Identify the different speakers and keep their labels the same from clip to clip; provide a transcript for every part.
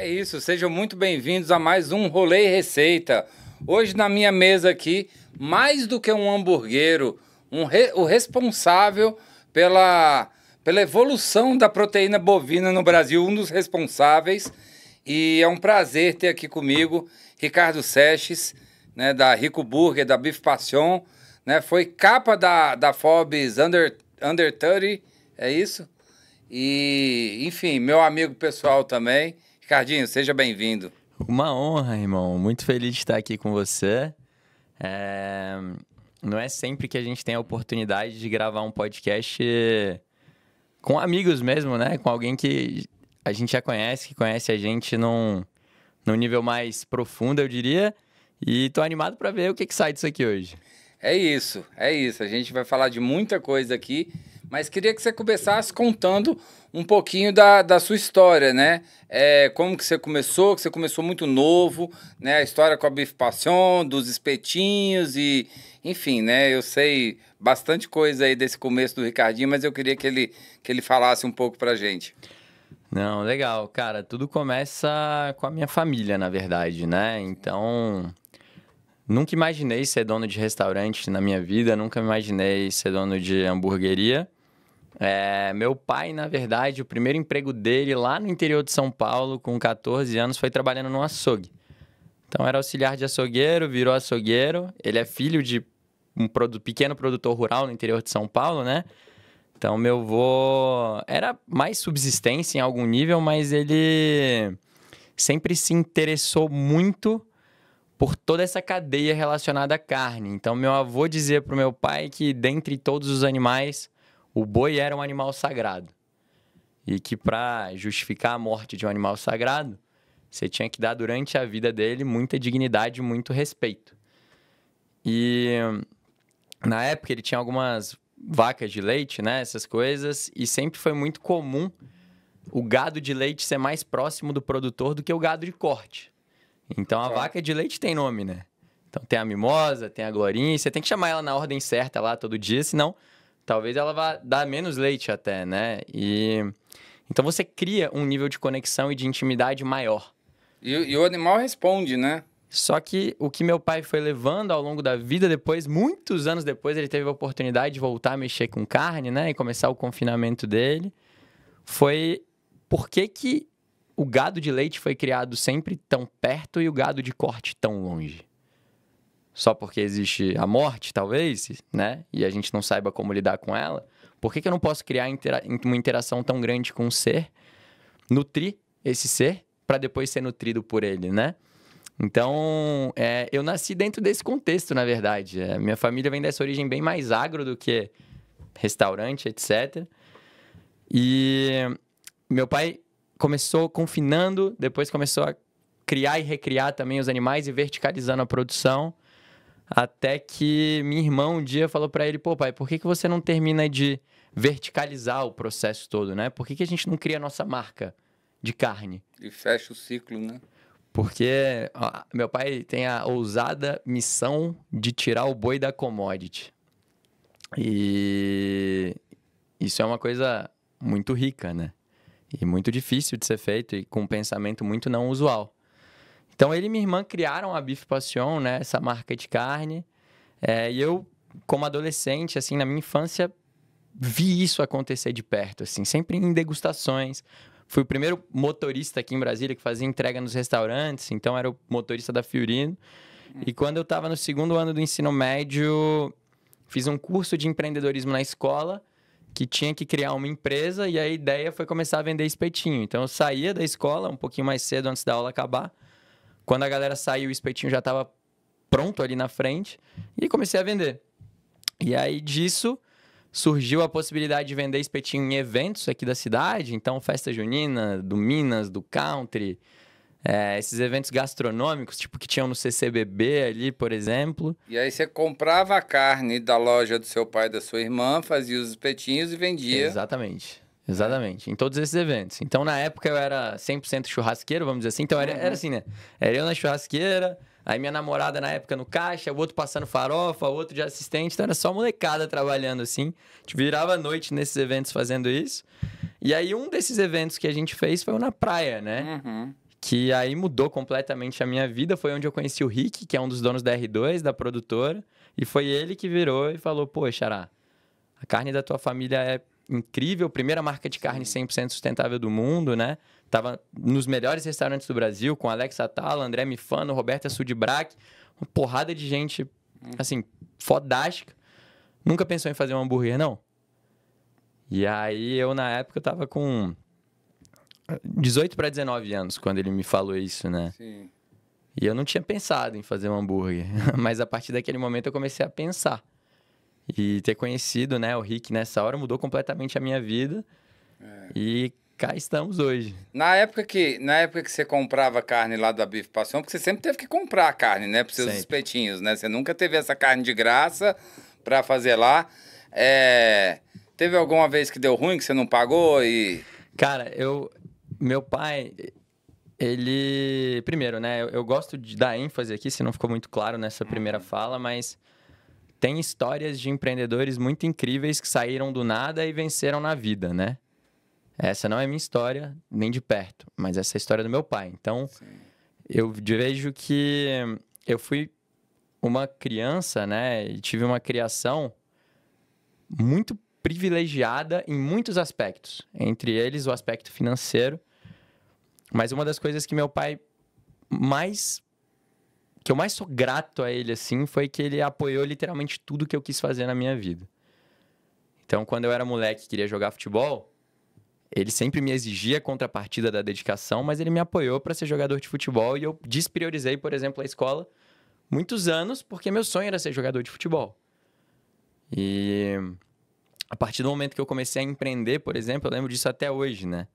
Speaker 1: É isso, sejam muito bem-vindos a mais um Rolê e Receita. Hoje na minha mesa aqui, mais do que um hamburguero, o responsável pela evolução da proteína bovina no Brasil, um dos responsáveis. E é um prazer ter aqui comigo Ricardo Seixas, né, da Rico Burger, da Beef Passion, né, foi capa da Forbes Under 30, é isso? E, enfim, meu amigo pessoal também. Ricardinho, seja bem-vindo.
Speaker 2: Uma honra, irmão. Muito feliz de estar aqui com você. Não é sempre que a gente tem a oportunidade de gravar um podcast com amigos mesmo, né? Com alguém que a gente já conhece, que conhece a gente num nível mais profundo, eu diria. E tô animado para ver o que sai disso aqui hoje.
Speaker 1: É isso. A gente vai falar de muita coisa aqui, mas queria que você começasse contando um pouquinho da sua história, né? Como que você começou muito novo, né? A história com a Beef Passion, dos espetinhos e... Enfim, né? Eu sei bastante coisa aí desse começo do Ricardinho, mas eu queria que ele falasse um pouco pra gente.
Speaker 2: Não, legal. Cara, tudo começa com a minha família, na verdade, né? Então... Nunca imaginei ser dono de restaurante na minha vida, nunca imaginei ser dono de hamburgueria. Meu pai, na verdade, o primeiro emprego dele lá no interior de São Paulo, com 14 anos, foi trabalhando num açougue. Então, era auxiliar de açougueiro, virou açougueiro. Ele é filho de um pequeno produtor rural no interior de São Paulo, né? Então, meu avô era mais subsistência em algum nível, mas ele sempre se interessou muito por toda essa cadeia relacionada à carne. Então, meu avô dizia para o meu pai que, dentre todos os animais, o boi era um animal sagrado. E que, para justificar a morte de um animal sagrado, você tinha que dar, durante a vida dele, muita dignidade e muito respeito. E, na época, ele tinha algumas vacas de leite, né? Essas coisas. E sempre foi muito comum o gado de leite ser mais próximo do produtor do que o gado de corte. Então, a vaca de leite tem nome, né? Então, tem a Mimosa, tem a Glorinha. Você tem que chamar ela na ordem certa lá todo dia, senão talvez ela vá dar menos leite até, né? Então, você cria um nível de conexão e de intimidade maior.
Speaker 1: E o animal responde, né?
Speaker 2: Só que o que meu pai foi levando ao longo da vida, depois, muitos anos depois, ele teve a oportunidade de voltar a mexer com carne, né? E começar o confinamento dele, foi por que o gado de leite foi criado sempre tão perto e o gado de corte tão longe? Só porque existe a morte, talvez, né? E a gente não saiba como lidar com ela. Por que eu não posso criar uma interação tão grande com um ser, nutrir esse ser, para depois ser nutrido por ele, né? Então, eu nasci dentro desse contexto, na verdade. Minha família vem dessa origem bem mais agro do que restaurante, etc. E meu pai começou confinando, depois começou a criar e recriar também os animais e verticalizando a produção, até que minha irmã um dia falou para ele: pô, pai, por que você não termina de verticalizar o processo todo, né? Por que a gente não cria a nossa marca de carne?
Speaker 1: E fecha o ciclo, né?
Speaker 2: Porque meu pai tem a ousada missão de tirar o boi da commodity. E isso é uma coisa muito rica, né? E muito difícil de ser feito e com um pensamento muito não usual. Então, ele e minha irmã criaram a Beef Passion, né? Essa marca de carne. E eu, como adolescente, assim, na minha infância, vi isso acontecer de perto, assim, sempre em degustações. Fui o primeiro motorista aqui em Brasília que fazia entrega nos restaurantes, então era o motorista da Fiorino. E quando eu estava no segundo ano do ensino médio, fiz um curso de empreendedorismo na escola, que tinha que criar uma empresa, e a ideia foi começar a vender espetinho. Então, eu saía da escola um pouquinho mais cedo, antes da aula acabar. Quando a galera saiu, o espetinho já estava pronto ali na frente, e comecei a vender. E aí, disso, surgiu a possibilidade de vender espetinho em eventos aqui da cidade. Então, festa junina, do Minas, do Country, esses eventos gastronômicos, tipo que tinham no CCBB ali, por exemplo.
Speaker 1: E aí você comprava a carne da loja do seu pai e da sua irmã, fazia os espetinhos e vendia.
Speaker 2: Exatamente. Em todos esses eventos. Então, na época, eu era 100% churrasqueiro, vamos dizer assim. Então, era assim, né? Era eu na churrasqueira, aí minha namorada na época no caixa, o outro passando farofa, o outro de assistente. Então, era só molecada trabalhando assim. A gente virava a noite nesses eventos fazendo isso. E aí, um desses eventos que a gente fez foi na praia, né? que aí mudou completamente a minha vida. Foi onde eu conheci o Rick, que é um dos donos da R2, da produtora. E foi ele que virou e falou, pô, Xará, a carne da tua família é incrível. Primeira marca de carne 100% sustentável do mundo, né? Tava nos melhores restaurantes do Brasil, com Alex Atala, André Mifano, Roberta Sudbrack. Uma porrada de gente, assim, fodástica. Nunca pensou em fazer um hambúrguer, não? E aí, eu, na época, eu tava com 18 para 19 anos, quando ele me falou isso, né?
Speaker 1: Sim.
Speaker 2: E eu não tinha pensado em fazer um hambúrguer. Mas, a partir daquele momento, eu comecei a pensar. E ter conhecido, né, o Rick nessa hora mudou completamente a minha vida. E cá estamos hoje.
Speaker 1: Na época que você comprava carne lá da Bife Passion, porque você sempre teve que comprar a carne, né? Para seus
Speaker 2: Sempre.
Speaker 1: espetinhos, né? Você nunca teve essa carne de graça para fazer lá. Teve alguma vez que deu ruim, que você não pagou e...
Speaker 2: Cara, meu pai, ele... Primeiro, né, eu gosto de dar ênfase aqui, se não ficou muito claro nessa primeira fala, mas tem histórias de empreendedores muito incríveis que saíram do nada e venceram na vida, né? Essa não é minha história, nem de perto, mas essa é a história do meu pai. Então, eu vejo que eu fui uma criança, né, e tive uma criação muito privilegiada em muitos aspectos, entre eles o aspecto financeiro. Mas uma das coisas que meu pai que eu mais sou grato a ele, assim, foi que ele apoiou literalmente tudo que eu quis fazer na minha vida. Então, quando eu era moleque e queria jogar futebol, ele sempre me exigia a contrapartida da dedicação, mas ele me apoiou para ser jogador de futebol e eu despriorizei, por exemplo, a escola muitos anos, porque meu sonho era ser jogador de futebol. E a partir do momento que eu comecei a empreender, por exemplo, eu lembro disso até hoje, né?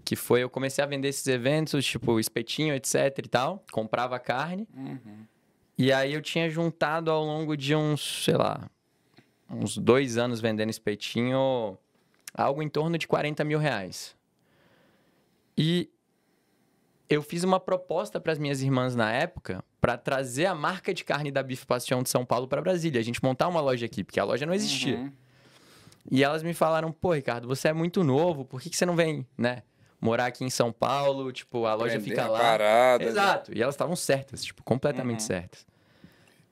Speaker 2: Que foi, eu comecei a vender esses eventos, tipo espetinho, etc e tal, comprava carne. E aí eu tinha juntado ao longo de uns, sei lá, uns 2 anos vendendo espetinho, algo em torno de 40 mil reais. E eu fiz uma proposta para as minhas irmãs na época para trazer a marca de carne da Bife Passion de São Paulo para Brasília. A gente montar uma loja aqui, porque a loja não existia. E elas me falaram, pô, Ricardo, você é muito novo, por que você não vem, né? Morar aqui em São Paulo, tipo, a loja
Speaker 1: Aprender
Speaker 2: fica
Speaker 1: a
Speaker 2: lá.
Speaker 1: parada.
Speaker 2: Exato. E elas estavam certas, tipo, completamente certas.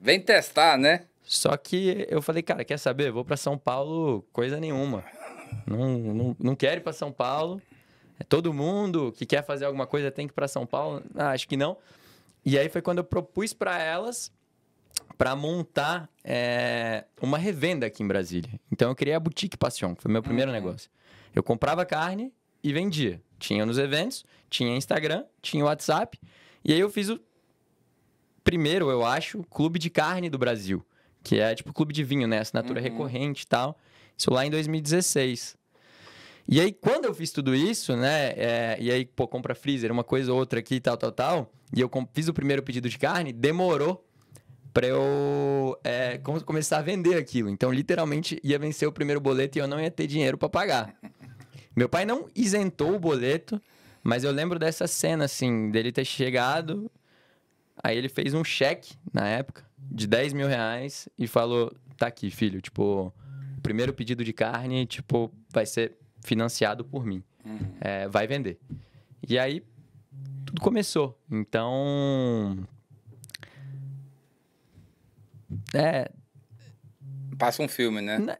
Speaker 1: Vem testar, né?
Speaker 2: Só que eu falei, cara, quer saber? Vou para São Paulo, coisa nenhuma. Não quero ir para São Paulo. É todo mundo que quer fazer alguma coisa tem que ir para São Paulo. Ah, acho que não. E aí foi quando eu propus para elas para montar uma revenda aqui em Brasília. Então eu criei a Boutique Passion, que foi meu primeiro negócio. Eu comprava carne e vendia. Tinha nos eventos, tinha Instagram, tinha WhatsApp. E aí eu fiz o primeiro, eu acho, clube de carne do Brasil. Que é tipo clube de vinho, né? Assinatura recorrente e tal. Isso lá em 2016. E aí, quando eu fiz tudo isso, né? E aí, pô, compra freezer, uma coisa ou outra aqui, tal. E eu fiz o primeiro pedido de carne, demorou pra eu começar a vender aquilo. Então, literalmente, ia vencer o primeiro boleto e eu não ia ter dinheiro pra pagar. Meu pai não isentou o boleto, mas eu lembro dessa cena, assim, dele ter chegado. Aí ele fez um cheque, na época, de 10 mil reais e falou, tá aqui, filho, tipo, o primeiro pedido de carne, tipo, vai ser financiado por mim. Vai vender. E aí, tudo começou. Então...
Speaker 1: Passa um filme, né?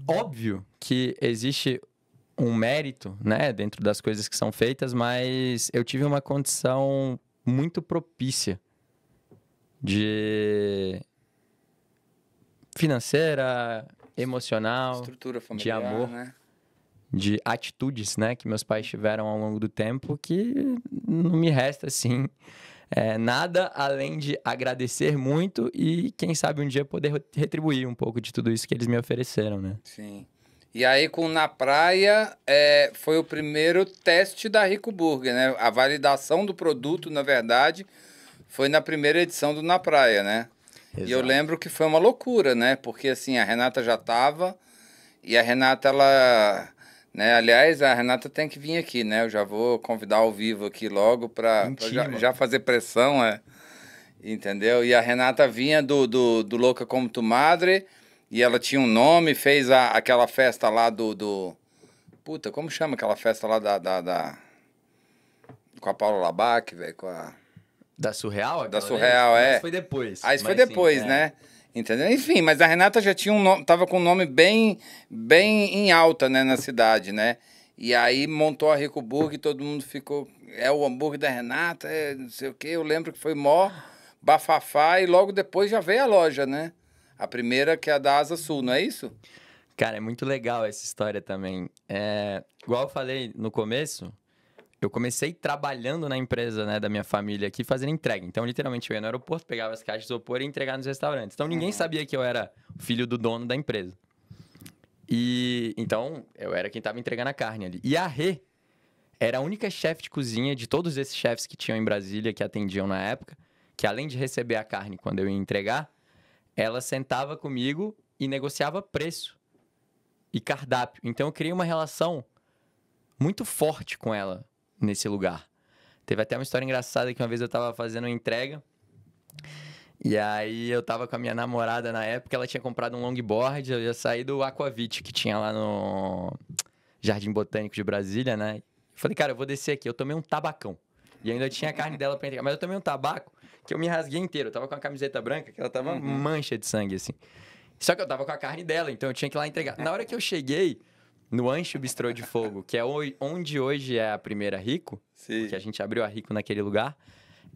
Speaker 2: Óbvio que existe um mérito, né, dentro das coisas que são feitas, mas eu tive uma condição muito propícia de financeira, emocional,
Speaker 1: Estrutura
Speaker 2: de
Speaker 1: familiar,
Speaker 2: amor,
Speaker 1: né?
Speaker 2: de atitudes, né, que meus pais tiveram ao longo do tempo, que não me resta, assim, nada além de agradecer muito e, quem sabe, um dia poder retribuir um pouco de tudo isso que eles me ofereceram, né?
Speaker 1: Sim. E aí, com Na Praia, foi o primeiro teste da Rico Burger, né? A validação do produto, na verdade, foi na primeira edição do Na Praia, né?
Speaker 2: Exato.
Speaker 1: E eu lembro que foi uma loucura, né? Porque, assim, a Renata já estava e a Renata, ela... Né? Aliás, a Renata tem que vir aqui, né? Eu já vou convidar ao vivo aqui logo para já fazer pressão, entendeu? E a Renata vinha do Louca Como Tu Madre... E ela tinha um nome, fez aquela festa lá Puta, como chama aquela festa lá Com a Paula Labac, velho, com a...
Speaker 2: Da Surreal?
Speaker 1: Da
Speaker 2: aquela
Speaker 1: Surreal,
Speaker 2: vez?
Speaker 1: é.
Speaker 2: Mas foi depois.
Speaker 1: Ah, isso foi
Speaker 2: Mas,
Speaker 1: depois,
Speaker 2: sim,
Speaker 1: né? Entendeu? Enfim, mas a Renata já tinha um nome, tava com um nome bem, bem em alta, né, na cidade, né? E aí montou a Rico Burger e todo mundo ficou, é o hambúrguer da Renata, é não sei o quê. Eu lembro que foi mó bafafá e logo depois já veio a loja, né? A primeira que é a da Asa Sul, não é isso?
Speaker 2: Cara, é muito legal essa história também. Igual eu falei no começo, eu comecei trabalhando na empresa, né, da minha família aqui, fazendo entrega. Então, literalmente, eu ia no aeroporto, pegava as caixas de isopor e ia entregar nos restaurantes. Então, ninguém sabia que eu era filho do dono da empresa. E então, eu era quem estava entregando a carne ali. E a Rê era a única chefe de cozinha de todos esses chefes que tinham em Brasília, que atendiam na época, que além de receber a carne quando eu ia entregar, ela sentava comigo e negociava preço e cardápio. Então, eu criei uma relação muito forte com ela nesse lugar. Teve até uma história engraçada que uma vez eu tava fazendo uma entrega e aí eu tava com a minha namorada na época, ela tinha comprado um longboard, eu ia sair do Aquavit que tinha lá no Jardim Botânico de Brasília, né? Eu falei, cara, eu vou descer aqui, eu tomei um tabacão. E ainda tinha a carne dela pra entregar, mas eu tomei um tabaco que eu me rasguei inteiro. Eu tava com a camiseta branca, que ela tava mancha de sangue, assim. Só que eu tava com a carne dela, então eu tinha que ir lá entregar. Na hora que eu cheguei no Ancho Bistrô de Fogo, que é onde hoje é a primeira Rico,
Speaker 1: Sim.
Speaker 2: que a gente abriu a Rico naquele lugar,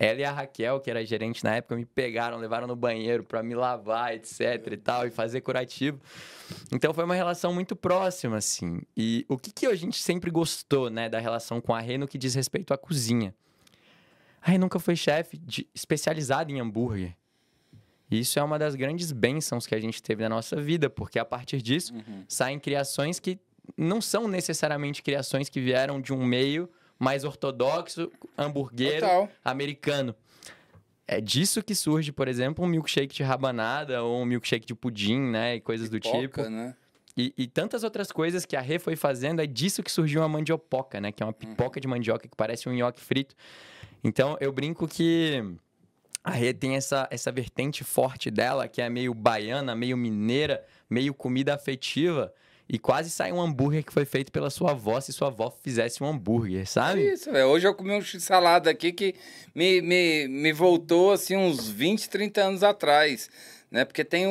Speaker 2: ela e a Raquel, que era gerente na época, me pegaram, levaram no banheiro pra me lavar, etc e tal, e fazer curativo. Então foi uma relação muito próxima, assim. E o que a gente sempre gostou, né, da relação com a Rê no que diz respeito à cozinha? A Rê nunca foi chefe especializada em hambúrguer. E isso é uma das grandes bênçãos que a gente teve na nossa vida, porque a partir disso saem criações que não são necessariamente criações que vieram de um meio mais ortodoxo, hamburguero,
Speaker 1: Total.
Speaker 2: americano. É disso que surge, por exemplo, um milkshake de rabanada ou um milkshake de pudim, né? E coisas do tipo.
Speaker 1: Né?
Speaker 2: E tantas outras coisas que a Rê foi fazendo, é disso que surgiu a mandiopoca, né? Que é uma pipoca de mandioca que parece um nhoque frito. Então, eu brinco que a Rê tem essa vertente forte dela, que é meio baiana, meio mineira, meio comida afetiva. E quase sai um hambúrguer que foi feito pela sua avó, se sua avó fizesse um hambúrguer, sabe?
Speaker 1: É isso, velho. Hoje eu comi um x-salada aqui que me voltou, assim, uns 20, 30 anos atrás, né? Porque tem...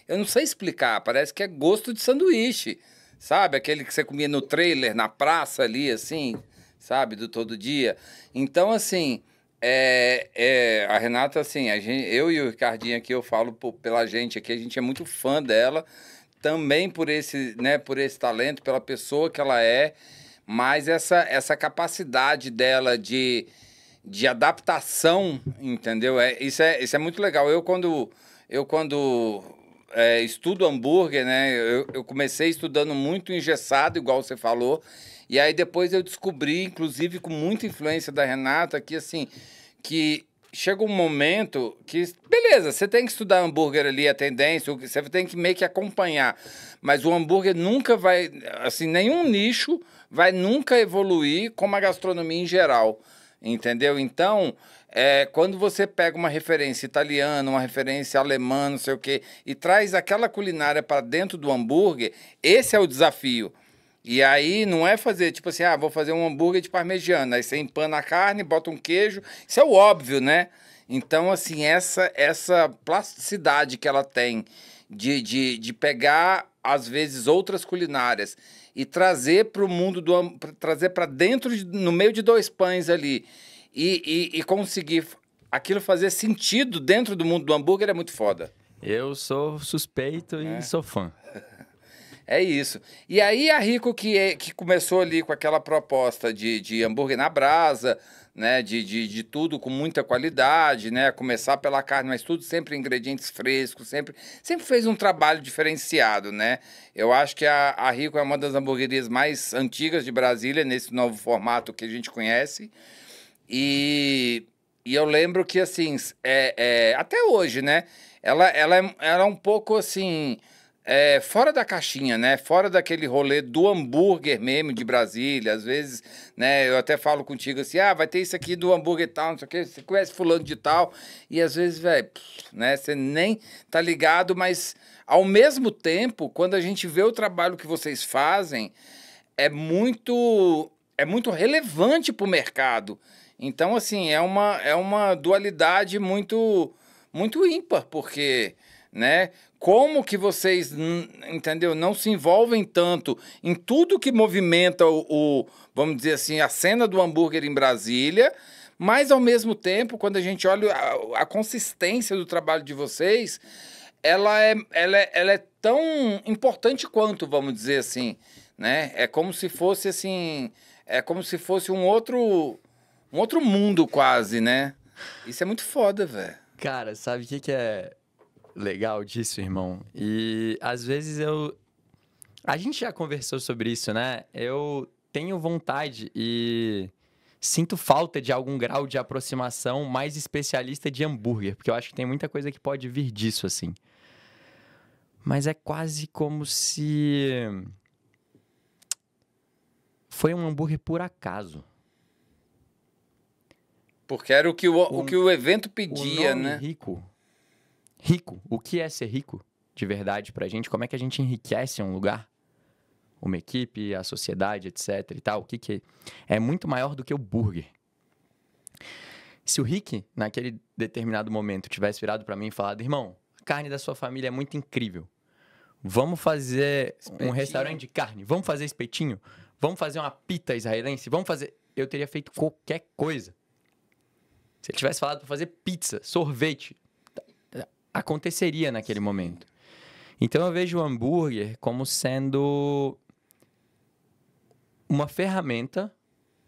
Speaker 1: Eu não sei explicar, parece que é gosto de sanduíche, sabe? Aquele que você comia no trailer, na praça ali, assim, sabe? Do todo dia. Então, assim... a Renata, assim, eu e o Ricardinho aqui, eu falo pela gente aqui, a gente é muito fã dela, também por esse, né, por esse talento, pela pessoa que ela é, mas essa capacidade dela de adaptação, entendeu? Isso é muito legal. Eu quando estudo hambúrguer, né, eu comecei estudando muito engessado, igual você falou, e aí depois eu descobri, inclusive com muita influência da Renata, que assim, que chega um momento que, beleza, você tem que estudar hambúrguer ali, a tendência, você tem que meio que acompanhar, mas o hambúrguer nunca vai, assim, nenhum nicho vai nunca evoluir como a gastronomia em geral, entendeu? Então, quando você pega uma referência italiana, uma referência alemã, não sei o quê, e traz aquela culinária para dentro do hambúrguer, esse é o desafio. E aí não é fazer, tipo assim, vou fazer um hambúrguer de parmegiana, aí você empana a carne, bota um queijo, isso é o óbvio, né? Então, assim, essa plasticidade que ela tem de pegar, às vezes, outras culinárias e trazer para o mundo trazer para dentro, no meio de dois pães ali, e conseguir aquilo fazer sentido dentro do mundo do hambúrguer é muito foda.
Speaker 2: Eu sou suspeito e sou fã.
Speaker 1: É isso. E aí a Rico que começou ali com aquela proposta de hambúrguer na brasa, né? De tudo com muita qualidade, né? Começar pela carne, mas tudo sempre ingredientes frescos, sempre fez um trabalho diferenciado, né? Eu acho que a Rico é uma das hamburguerias mais antigas de Brasília, nesse novo formato que a gente conhece. E eu lembro que, assim, até hoje, né? Ela é um pouco, assim... fora da caixinha, né? Fora daquele rolê do hambúrguer mesmo de Brasília. Às vezes, né? Eu até falo contigo assim, vai ter isso aqui do hambúrguer tal, não sei o quê. Você conhece fulano de tal. E às vezes, velho, né? Você nem tá ligado, mas ao mesmo tempo, quando a gente vê o trabalho que vocês fazem, é muito relevante pro mercado. Então, assim, é uma dualidade muito, muito ímpar, porque, né, como que vocês, entendeu, não se envolvem tanto em tudo que movimenta vamos dizer assim, a cena do hambúrguer em Brasília, mas, ao mesmo tempo, quando a gente olha a consistência do trabalho de vocês, ela é tão importante quanto, vamos dizer assim, né? É como se fosse, assim, é como se fosse um outro mundo quase, né? Isso é muito foda, velho.
Speaker 2: Cara, sabe o que é legal disso, irmão? E às vezes a gente já conversou sobre isso, né? Eu tenho vontade e sinto falta de algum grau de aproximação mais especialista de hambúrguer, porque eu acho que tem muita coisa que pode vir disso, assim. Mas é quase como se foi um hambúrguer por acaso.
Speaker 1: Porque era o que o evento pedia,
Speaker 2: o nome
Speaker 1: né?
Speaker 2: Rico. Rico. O que é ser rico de verdade pra gente? Como é que a gente enriquece um lugar? Uma equipe, a sociedade, etc e tal. O que é muito maior do que o burger. Se o Rick, naquele determinado momento, tivesse virado pra mim e falado: irmão, a carne da sua família é muito incrível. Vamos fazer um restaurante de carne. Vamos fazer espetinho. Vamos fazer uma pita israelense. Vamos fazer... Eu teria feito qualquer coisa. Se ele tivesse falado para fazer pizza, sorvete, aconteceria naquele momento. Então eu vejo o hambúrguer como sendo uma ferramenta,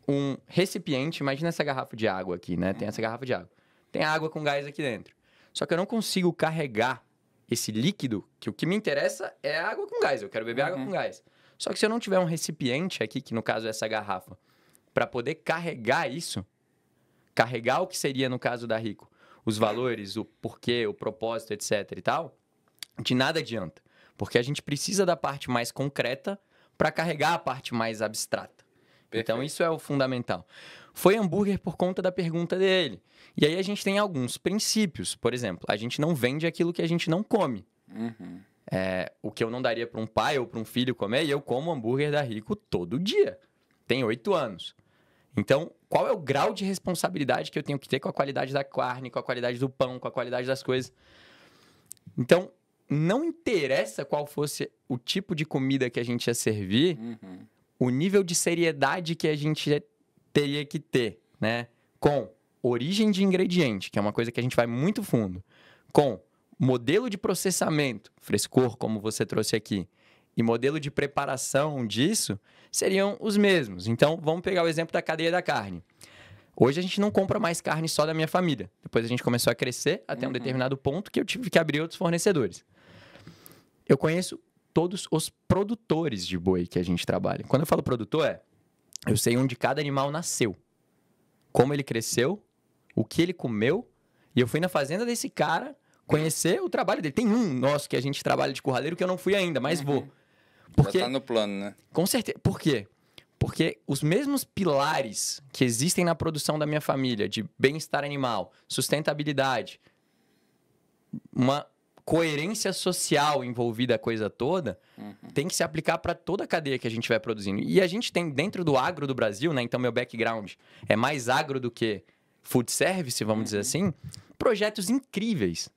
Speaker 2: um recipiente. Imagina essa garrafa de água aqui, né? Tem essa garrafa de água. Tem água com gás aqui dentro. Só que eu não consigo carregar esse líquido, que o que me interessa é água com gás. Eu quero beber água com gás. Só que se eu não tiver um recipiente aqui, que no caso é essa garrafa, para poder carregar isso, carregar o que seria, no caso da Rico, os valores, o porquê, o propósito, etc e tal, de nada adianta. Porque a gente precisa da parte mais concreta para carregar a parte mais abstrata. Perfeito. Então, isso é o fundamental. Foi hambúrguer por conta da pergunta dele. E aí a gente tem alguns princípios. Por exemplo, a gente não vende aquilo que a gente não come. O que eu não daria para um pai ou para um filho comer, e eu como hambúrguer da Rico todo dia. Tenho 8 anos. Então, qual é o grau de responsabilidade que eu tenho que ter com a qualidade da carne, com a qualidade do pão, com a qualidade das coisas? Então, não interessa qual fosse o tipo de comida que a gente ia servir, o nível de seriedade que a gente teria que ter, né? Com origem de ingrediente, que é uma coisa que a gente vai muito fundo, com modelo de processamento, frescor, como você trouxe aqui, e modelo de preparação disso, seriam os mesmos. Então, vamos pegar o exemplo da cadeia da carne. Hoje a gente não compra mais carne só da minha família. Depois a gente começou a crescer até um determinado ponto que eu tive que abrir outros fornecedores. Eu conheço todos os produtores de boi que a gente trabalha. Quando eu falo produtor, eu sei onde cada animal nasceu, como ele cresceu, o que ele comeu, e eu fui na fazenda desse cara conhecer o trabalho dele. Tem um nosso que a gente trabalha de curraleiro que eu não fui ainda, mas vou. Porque,
Speaker 1: já tá no plano, né?
Speaker 2: Com certeza. Por quê? Porque os mesmos pilares que existem na produção da minha família, de bem-estar animal, sustentabilidade, uma coerência social envolvida a coisa toda, tem que se aplicar para toda a cadeia que a gente vai produzindo. E a gente tem dentro do agro do Brasil, né? Então meu background é mais agro do que food service, vamos dizer assim, projetos incríveis.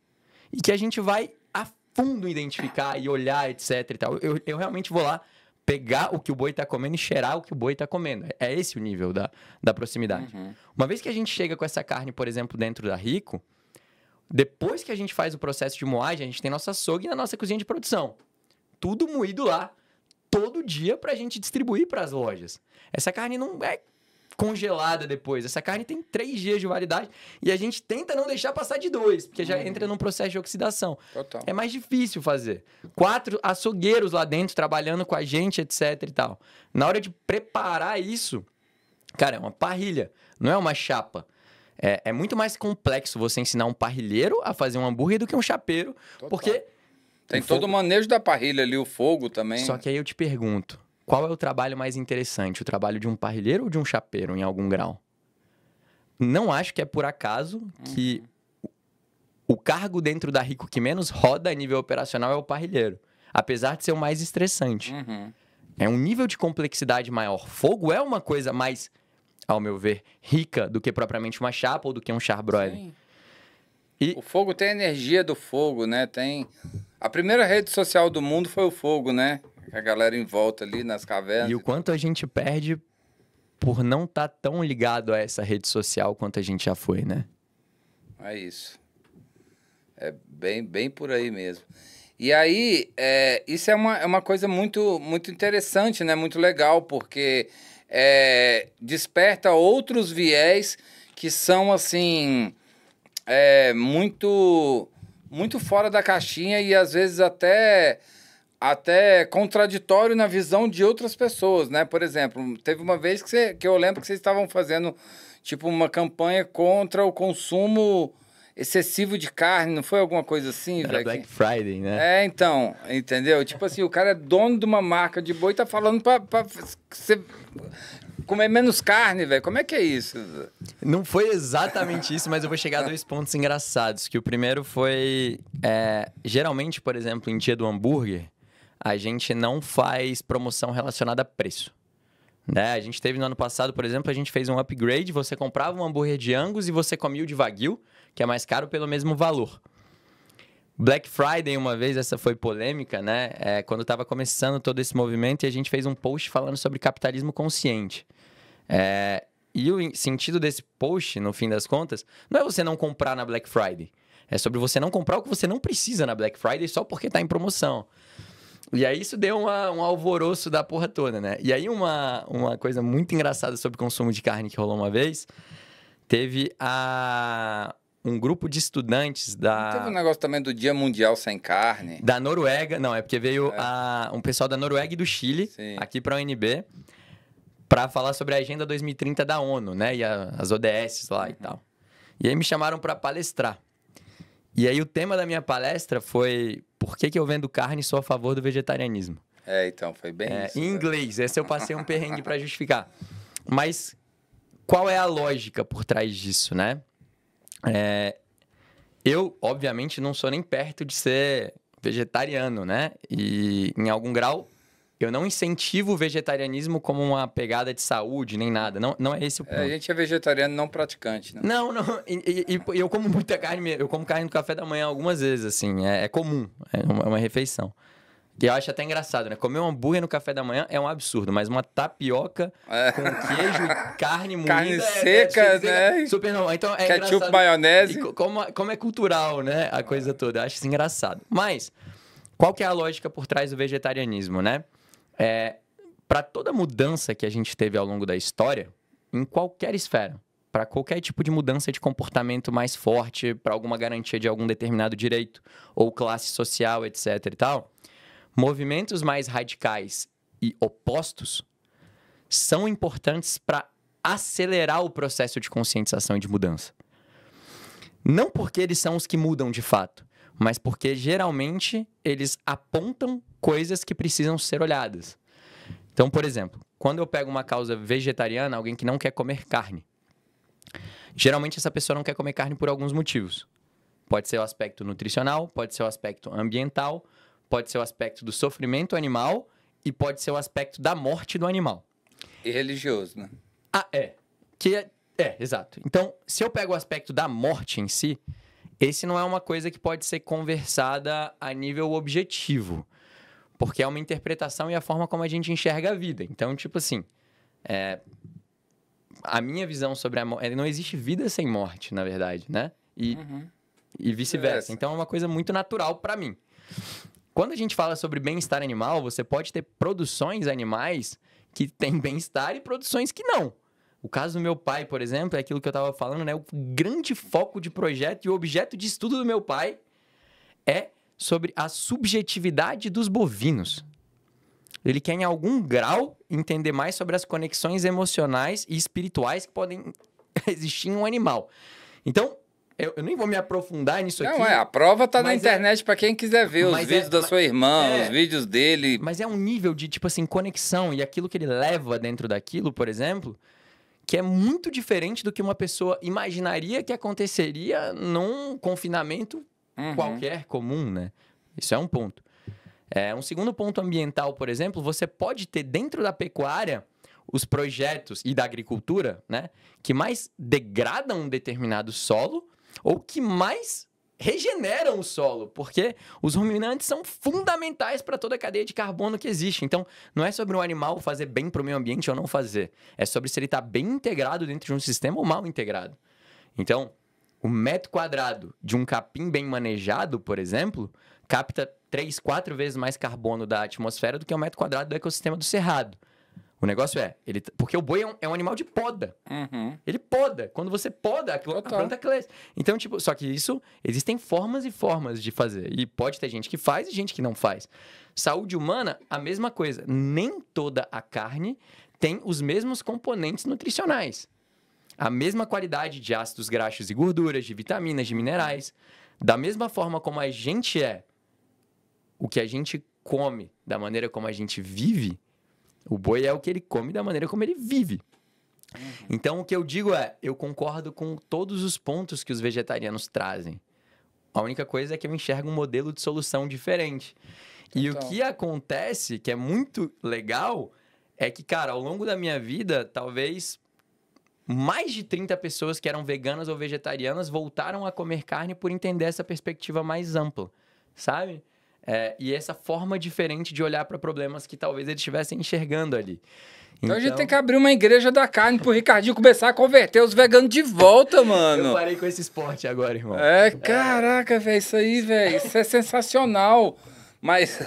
Speaker 2: E que a gente vai a fundo identificar e olhar, etc e tal. Eu realmente vou lá pegar o que o boi está comendo e cheirar o que o boi está comendo. É esse o nível da proximidade. Uma vez que a gente chega com essa carne, por exemplo, dentro da Rico, depois que a gente faz o processo de moagem, a gente tem nosso açougue na nossa cozinha de produção. Tudo moído lá, todo dia, para a gente distribuir para as lojas. Essa carne não é congelada depois. Essa carne tem 3 dias de validade e a gente tenta não deixar passar de 2, porque já entra num processo de oxidação.
Speaker 1: Total.
Speaker 2: É mais difícil fazer. 4 açougueiros lá dentro trabalhando com a gente, etc e tal. Na hora de preparar isso, cara, é uma parrilha, não é uma chapa. É muito mais complexo você ensinar um parrilheiro a fazer um hambúrguer do que um chapeiro,
Speaker 1: Total.
Speaker 2: porque
Speaker 1: tem todo o manejo da parrilha ali, o fogo também.
Speaker 2: Só que aí eu te pergunto, qual é o trabalho mais interessante? O trabalho de um parrilheiro ou de um chapeiro, em algum grau? Não acho que é por acaso que o cargo dentro da Rico que menos roda a nível operacional é o parrilheiro. Apesar de ser o mais estressante. É um nível de complexidade maior. Fogo é uma coisa mais ao meu ver, rica do que propriamente uma chapa ou do que um charbroiler.
Speaker 1: Sim. O fogo tem a energia do fogo, né? A primeira rede social do mundo foi o fogo, né? A galera em volta ali nas cavernas.
Speaker 2: E o quanto a gente perde por não estar tão ligado a essa rede social quanto a gente já foi, né?
Speaker 1: É isso. É bem por aí mesmo. E aí, isso é uma coisa muito, muito interessante, né? Muito legal, porque desperta outros viés que são, assim, muito, muito fora da caixinha e, às vezes, até contraditório na visão de outras pessoas, né? Por exemplo, teve uma vez que eu lembro que vocês estavam fazendo, tipo, uma campanha contra o consumo excessivo de carne, não foi alguma coisa assim, velho?
Speaker 2: Era Black Friday, né?
Speaker 1: Então, entendeu? Tipo assim, o cara é dono de uma marca de boi e tá falando pra você comer menos carne, velho. Como é que é isso?
Speaker 2: Não foi exatamente isso, mas eu vou chegar a 2 pontos engraçados. Que o primeiro foi... geralmente, por exemplo, em dia do hambúrguer, a gente não faz promoção relacionada a preço. Né? A gente teve no ano passado, por exemplo, a gente fez um upgrade, você comprava um hambúrguer de Angus e você comia o de Wagyu, que é mais caro pelo mesmo valor. Black Friday, uma vez, essa foi polêmica, né? Quando estava começando todo esse movimento e a gente fez um post falando sobre capitalismo consciente. E o sentido desse post, no fim das contas, não é você não comprar na Black Friday. É sobre você não comprar o que você não precisa na Black Friday só porque está em promoção. E aí isso deu um alvoroço da porra toda, né? E aí uma coisa muito engraçada sobre consumo de carne que rolou uma vez, teve um grupo de estudantes da...
Speaker 1: Teve um negócio também do Dia Mundial Sem Carne.
Speaker 2: Da Noruega, não, é porque veio um pessoal da Noruega e do Chile,
Speaker 1: Sim,
Speaker 2: aqui para a UNB, para falar sobre a Agenda 2030 da ONU, né? E as ODS lá e tal. E aí me chamaram para palestrar. E aí o tema da minha palestra foi por que eu vendo carne e sou a favor do vegetarianismo.
Speaker 1: Então, foi bem isso.
Speaker 2: Em inglês, esse eu passei um perrengue para justificar. Mas qual é a lógica por trás disso, né? Eu, obviamente, não sou nem perto de ser vegetariano, né? E, em algum grau, eu não incentivo o vegetarianismo como uma pegada de saúde, nem nada. Não é esse o ponto.
Speaker 1: A gente é vegetariano não praticante, né?
Speaker 2: Não. E eu como muita carne, eu como carne no café da manhã algumas vezes, assim. É comum, é uma refeição. E eu acho até engraçado, né? Comer um hambúrguer no café da manhã é um absurdo, mas uma tapioca com queijo e carne moída...
Speaker 1: Carne seca, né?
Speaker 2: Super normal. Então,
Speaker 1: ketchup,
Speaker 2: engraçado.
Speaker 1: maionese.
Speaker 2: E como é cultural, né? A coisa toda. Eu acho isso engraçado. Mas, qual que é a lógica por trás do vegetarianismo, né? Para toda mudança que a gente teve ao longo da história, em qualquer esfera, para qualquer tipo de mudança de comportamento mais forte, para alguma garantia de algum determinado direito ou classe social, etc e tal, movimentos mais radicais e opostos são importantes para acelerar o processo de conscientização e de mudança. Não porque eles são os que mudam de fato, mas porque geralmente eles apontam coisas que precisam ser olhadas. Então, por exemplo, quando eu pego uma causa vegetariana, alguém que não quer comer carne, geralmente essa pessoa não quer comer carne por alguns motivos. Pode ser o aspecto nutricional, pode ser o aspecto ambiental, pode ser o aspecto do sofrimento animal e pode ser o aspecto da morte do animal.
Speaker 1: E religioso, né?
Speaker 2: Exato. Então, se eu pego o aspecto da morte em si, esse não é uma coisa que pode ser conversada a nível objetivo, porque é uma interpretação e a forma como a gente enxerga a vida. Então, tipo assim, a minha visão sobre a morte... Não existe vida sem morte, na verdade, né? E vice-versa. Então, é uma coisa muito natural para mim. Quando a gente fala sobre bem-estar animal, você pode ter produções animais que têm bem-estar e produções que não. O caso do meu pai, por exemplo, é aquilo que eu estava falando, né? O grande foco de projeto e o objeto de estudo do meu pai é sobre a subjetividade dos bovinos. Ele quer, em algum grau, entender mais sobre as conexões emocionais e espirituais que podem existir em um animal. Então, eu nem vou me aprofundar nisso aqui.
Speaker 1: Não, a prova tá na internet para quem quiser ver os vídeos da sua irmã, os vídeos dele.
Speaker 2: Mas é um nível de, tipo assim, conexão e aquilo que ele leva dentro daquilo, por exemplo, que é muito diferente do que uma pessoa imaginaria que aconteceria num confinamento qualquer, comum, né? Isso é um ponto. Um segundo ponto ambiental, por exemplo, você pode ter dentro da pecuária os projetos e da agricultura, né, que mais degradam um determinado solo ou que mais regeneram o solo, porque os ruminantes são fundamentais para toda a cadeia de carbono que existe. Então, não é sobre um animal fazer bem para o meio ambiente ou não fazer. É sobre se ele está bem integrado dentro de um sistema ou mal integrado. Então, o metro quadrado de um capim bem manejado, por exemplo, capta 3, 4 vezes mais carbono da atmosfera do que o metro quadrado do ecossistema do cerrado. O negócio porque o boi é um animal de poda.
Speaker 1: Uhum.
Speaker 2: Ele poda. Quando você poda, a planta cresce. Então, só que existem formas e formas de fazer. E pode ter gente que faz e gente que não faz. Saúde humana, a mesma coisa. Nem toda a carne tem os mesmos componentes nutricionais. A mesma qualidade de ácidos graxos e gorduras, de vitaminas, de minerais. Da mesma forma como a gente o que a gente come, da maneira como a gente vive, o boi é o que ele come da maneira como ele vive. Então, o que eu digo eu concordo com todos os pontos que os vegetarianos trazem. A única coisa é que eu enxergo um modelo de solução diferente. E o que acontece, que é muito legal, é que, cara, ao longo da minha vida, talvez mais de 30 pessoas que eram veganas ou vegetarianas voltaram a comer carne por entender essa perspectiva mais ampla, sabe? E essa forma diferente de olhar para problemas que talvez eles estivessem enxergando ali.
Speaker 1: Então a gente tem que abrir uma igreja da carne pro Ricardinho começar a converter os veganos de volta, mano.
Speaker 2: Eu parei com esse esporte agora, irmão.
Speaker 1: Caraca, velho, isso aí, velho, isso é sensacional. Mas,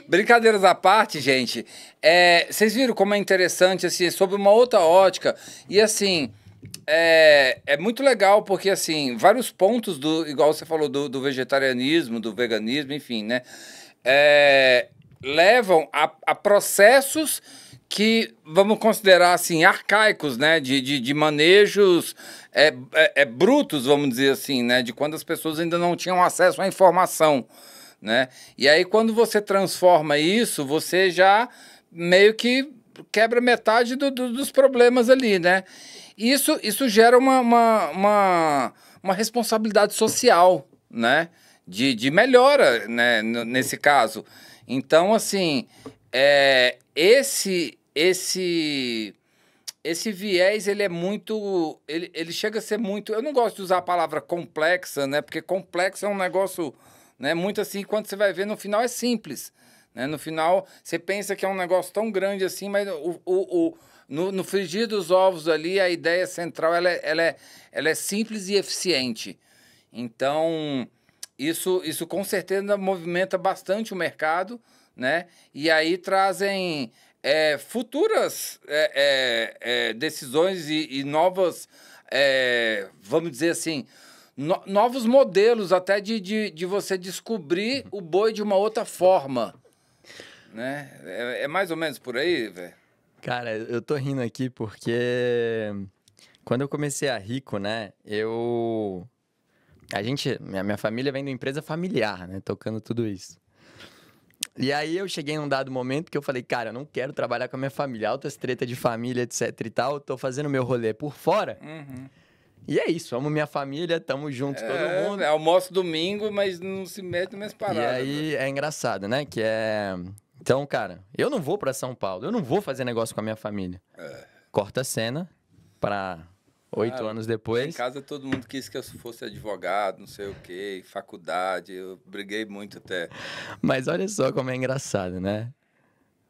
Speaker 1: brincadeiras à parte, gente, vocês viram como é interessante, assim, sobre uma outra ótica. E, assim, é muito legal porque, assim, vários pontos, igual você falou, do vegetarianismo, do veganismo, enfim, né? Levam a processos que, vamos considerar, assim, arcaicos, né? De manejos brutos, vamos dizer assim, né? De quando as pessoas ainda não tinham acesso à informação, né? E aí, quando você transforma isso, você já meio que quebra metade dos problemas ali, né? Isso gera uma responsabilidade social, né? De melhora, né? Nesse caso. Então, assim, esse viés, ele é muito... Ele chega a ser muito... Eu não gosto de usar a palavra complexa, né? Porque complexo é um negócio... Né? Muito assim, quando você vai ver, no final é simples. Né? No final, você pensa que é um negócio tão grande assim, mas no frigir dos ovos ali, a ideia central ela é simples e eficiente. Então, isso com certeza movimenta bastante o mercado, né? E aí trazem futuras decisões e novas, vamos dizer assim, novos modelos até de você descobrir o boi de uma outra forma, né? É mais ou menos por aí, velho?
Speaker 2: Cara, eu tô rindo aqui porque quando eu comecei a Rico, né, minha família vem de uma empresa familiar, né, tocando tudo isso. E aí eu cheguei num dado momento que eu falei, cara, eu não quero trabalhar com a minha família, altas treta de família, etc e tal, tô fazendo meu rolê por fora.
Speaker 1: Uhum.
Speaker 2: E é isso, amo minha família, tamo junto, todo mundo.
Speaker 1: Almoço domingo, mas não se mete nas paradas.
Speaker 2: E aí é engraçado, né? Então, cara, eu não vou pra São Paulo, eu não vou fazer negócio com a minha família. Corta a cena pra 8 anos depois.
Speaker 1: Em casa todo mundo quis que eu fosse advogado, não sei o quê, faculdade, eu briguei muito até.
Speaker 2: Mas olha só como é engraçado, né?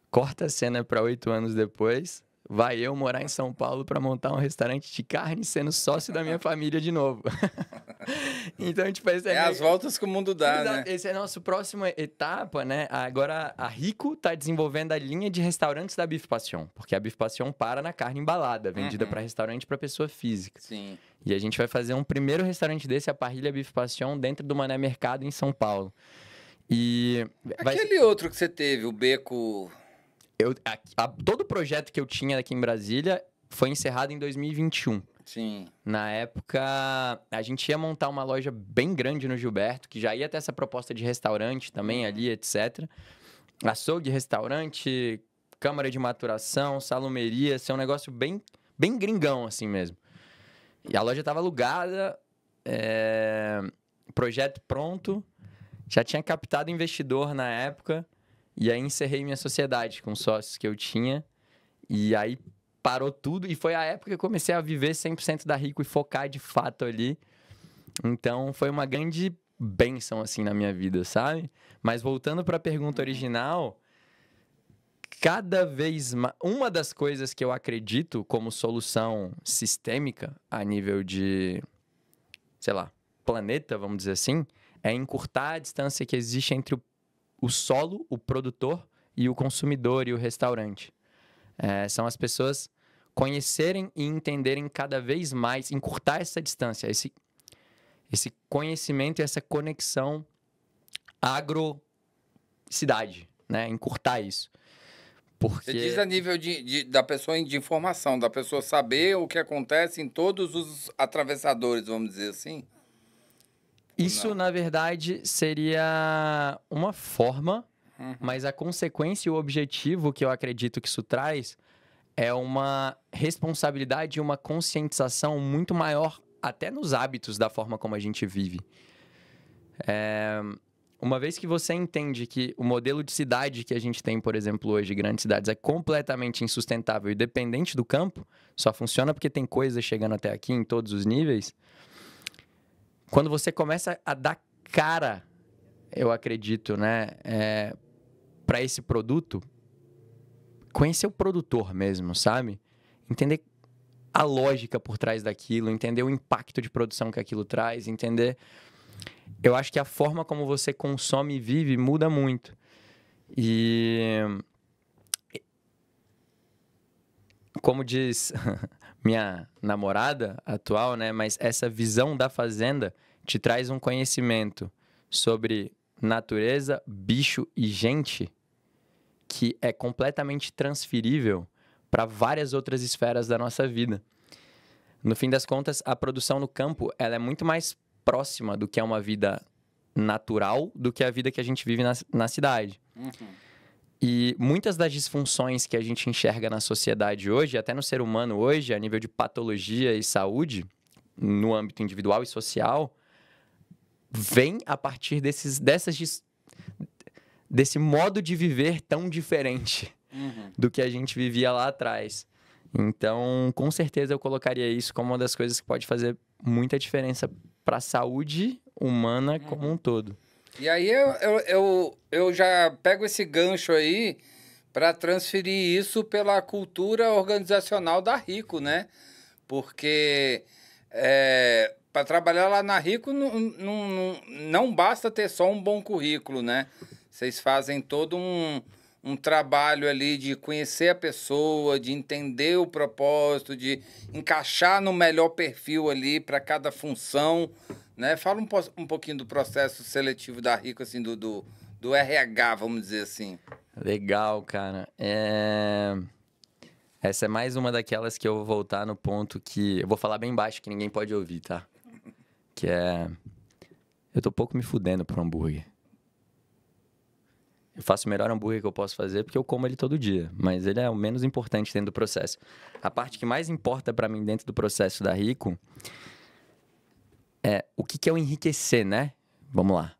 Speaker 2: Corta a cena pra 8 anos depois... Vai eu morar em São Paulo para montar um restaurante de carne sendo sócio da minha família de novo. Então, tipo...
Speaker 1: as voltas que o mundo dá,
Speaker 2: exato,
Speaker 1: né?
Speaker 2: Essa é a nossa próxima etapa, né? Agora, a Rico tá desenvolvendo a linha de restaurantes da Bife Passion. Porque a Bife Passion para na carne embalada, vendida para restaurante para pessoa física.
Speaker 1: Sim.
Speaker 2: E a gente vai fazer um primeiro restaurante desse, a Parrilha Bife Passion, dentro do Mané Mercado, em São Paulo. E...
Speaker 1: Aquele outro que você teve, o Beco...
Speaker 2: Todo o projeto que eu tinha aqui em Brasília foi encerrado em 2021.
Speaker 1: Sim.
Speaker 2: Na época, a gente ia montar uma loja bem grande no Gilberto, que já ia ter essa proposta de restaurante também ali, etc. Açougue, restaurante, câmara de maturação, salumeria, ser um negócio bem, bem gringão assim mesmo. E a loja estava alugada, projeto pronto, já tinha captado investidor na época... E aí encerrei minha sociedade com sócios que eu tinha. E aí parou tudo. E foi a época que eu comecei a viver 100% da Rico e focar de fato ali. Então, foi uma grande bênção, assim, na minha vida, sabe? Mas voltando para a pergunta original, cada vez mais... Uma das coisas que eu acredito como solução sistêmica a nível de, sei lá, planeta, vamos dizer assim, é encurtar a distância que existe entre o solo, o produtor, e o consumidor e o restaurante. São as pessoas conhecerem e entenderem cada vez mais, encurtar essa distância, esse conhecimento e essa conexão agro-cidade, né? Encurtar isso. Porque...
Speaker 1: Você diz a nível da pessoa de informação, da pessoa saber o que acontece em todos os atravessadores, vamos dizer assim?
Speaker 2: Isso, na verdade, seria uma forma, mas a consequência e o objetivo que eu acredito que isso traz é uma responsabilidade e uma conscientização muito maior, até nos hábitos da forma como a gente vive. Uma vez que você entende que o modelo de cidade que a gente tem, por exemplo, hoje, grandes cidades, é completamente insustentável e dependente do campo, só funciona porque tem coisa chegando até aqui em todos os níveis. Quando você começa a dar cara, eu acredito, né, para esse produto, conhecer o produtor mesmo, sabe? Entender a lógica por trás daquilo, entender o impacto de produção que aquilo traz, entender... Eu acho que a forma como você consome e vive muda muito. E... Como diz minha namorada atual, né? Mas essa visão da fazenda te traz um conhecimento sobre natureza, bicho e gente que é completamente transferível para várias outras esferas da nossa vida. No fim das contas, a produção no campo ela é muito mais próxima do que é uma vida natural do que a vida que a gente vive na cidade. E muitas das disfunções que a gente enxerga na sociedade hoje, até no ser humano hoje, a nível de patologia e saúde, no âmbito individual e social, vem a partir desse modo de viver tão diferente do que a gente vivia lá atrás. Então, com certeza eu colocaria isso como uma das coisas que pode fazer muita diferença para a saúde humana como um todo.
Speaker 1: E aí eu já pego esse gancho aí para transferir isso pela cultura organizacional da Rico, né? Porque para trabalhar lá na Rico não basta ter só um bom currículo, né? Vocês fazem todo um trabalho ali de conhecer a pessoa, de entender o propósito, de encaixar no melhor perfil ali para cada função, né? Fala um pouquinho do processo seletivo da Rico, assim, do RH, vamos dizer assim.
Speaker 2: Legal, cara. Essa é mais uma daquelas que eu vou voltar no ponto que... Eu vou falar bem baixo, que ninguém pode ouvir, tá? Que é... Eu tô pouco me fudendo pro hambúrguer. Eu faço o melhor hambúrguer que eu posso fazer porque eu como ele todo dia. Mas ele é o menos importante dentro do processo. A parte que mais importa para mim dentro do processo da Rico é o que é o enriquecer, né? Vamos lá.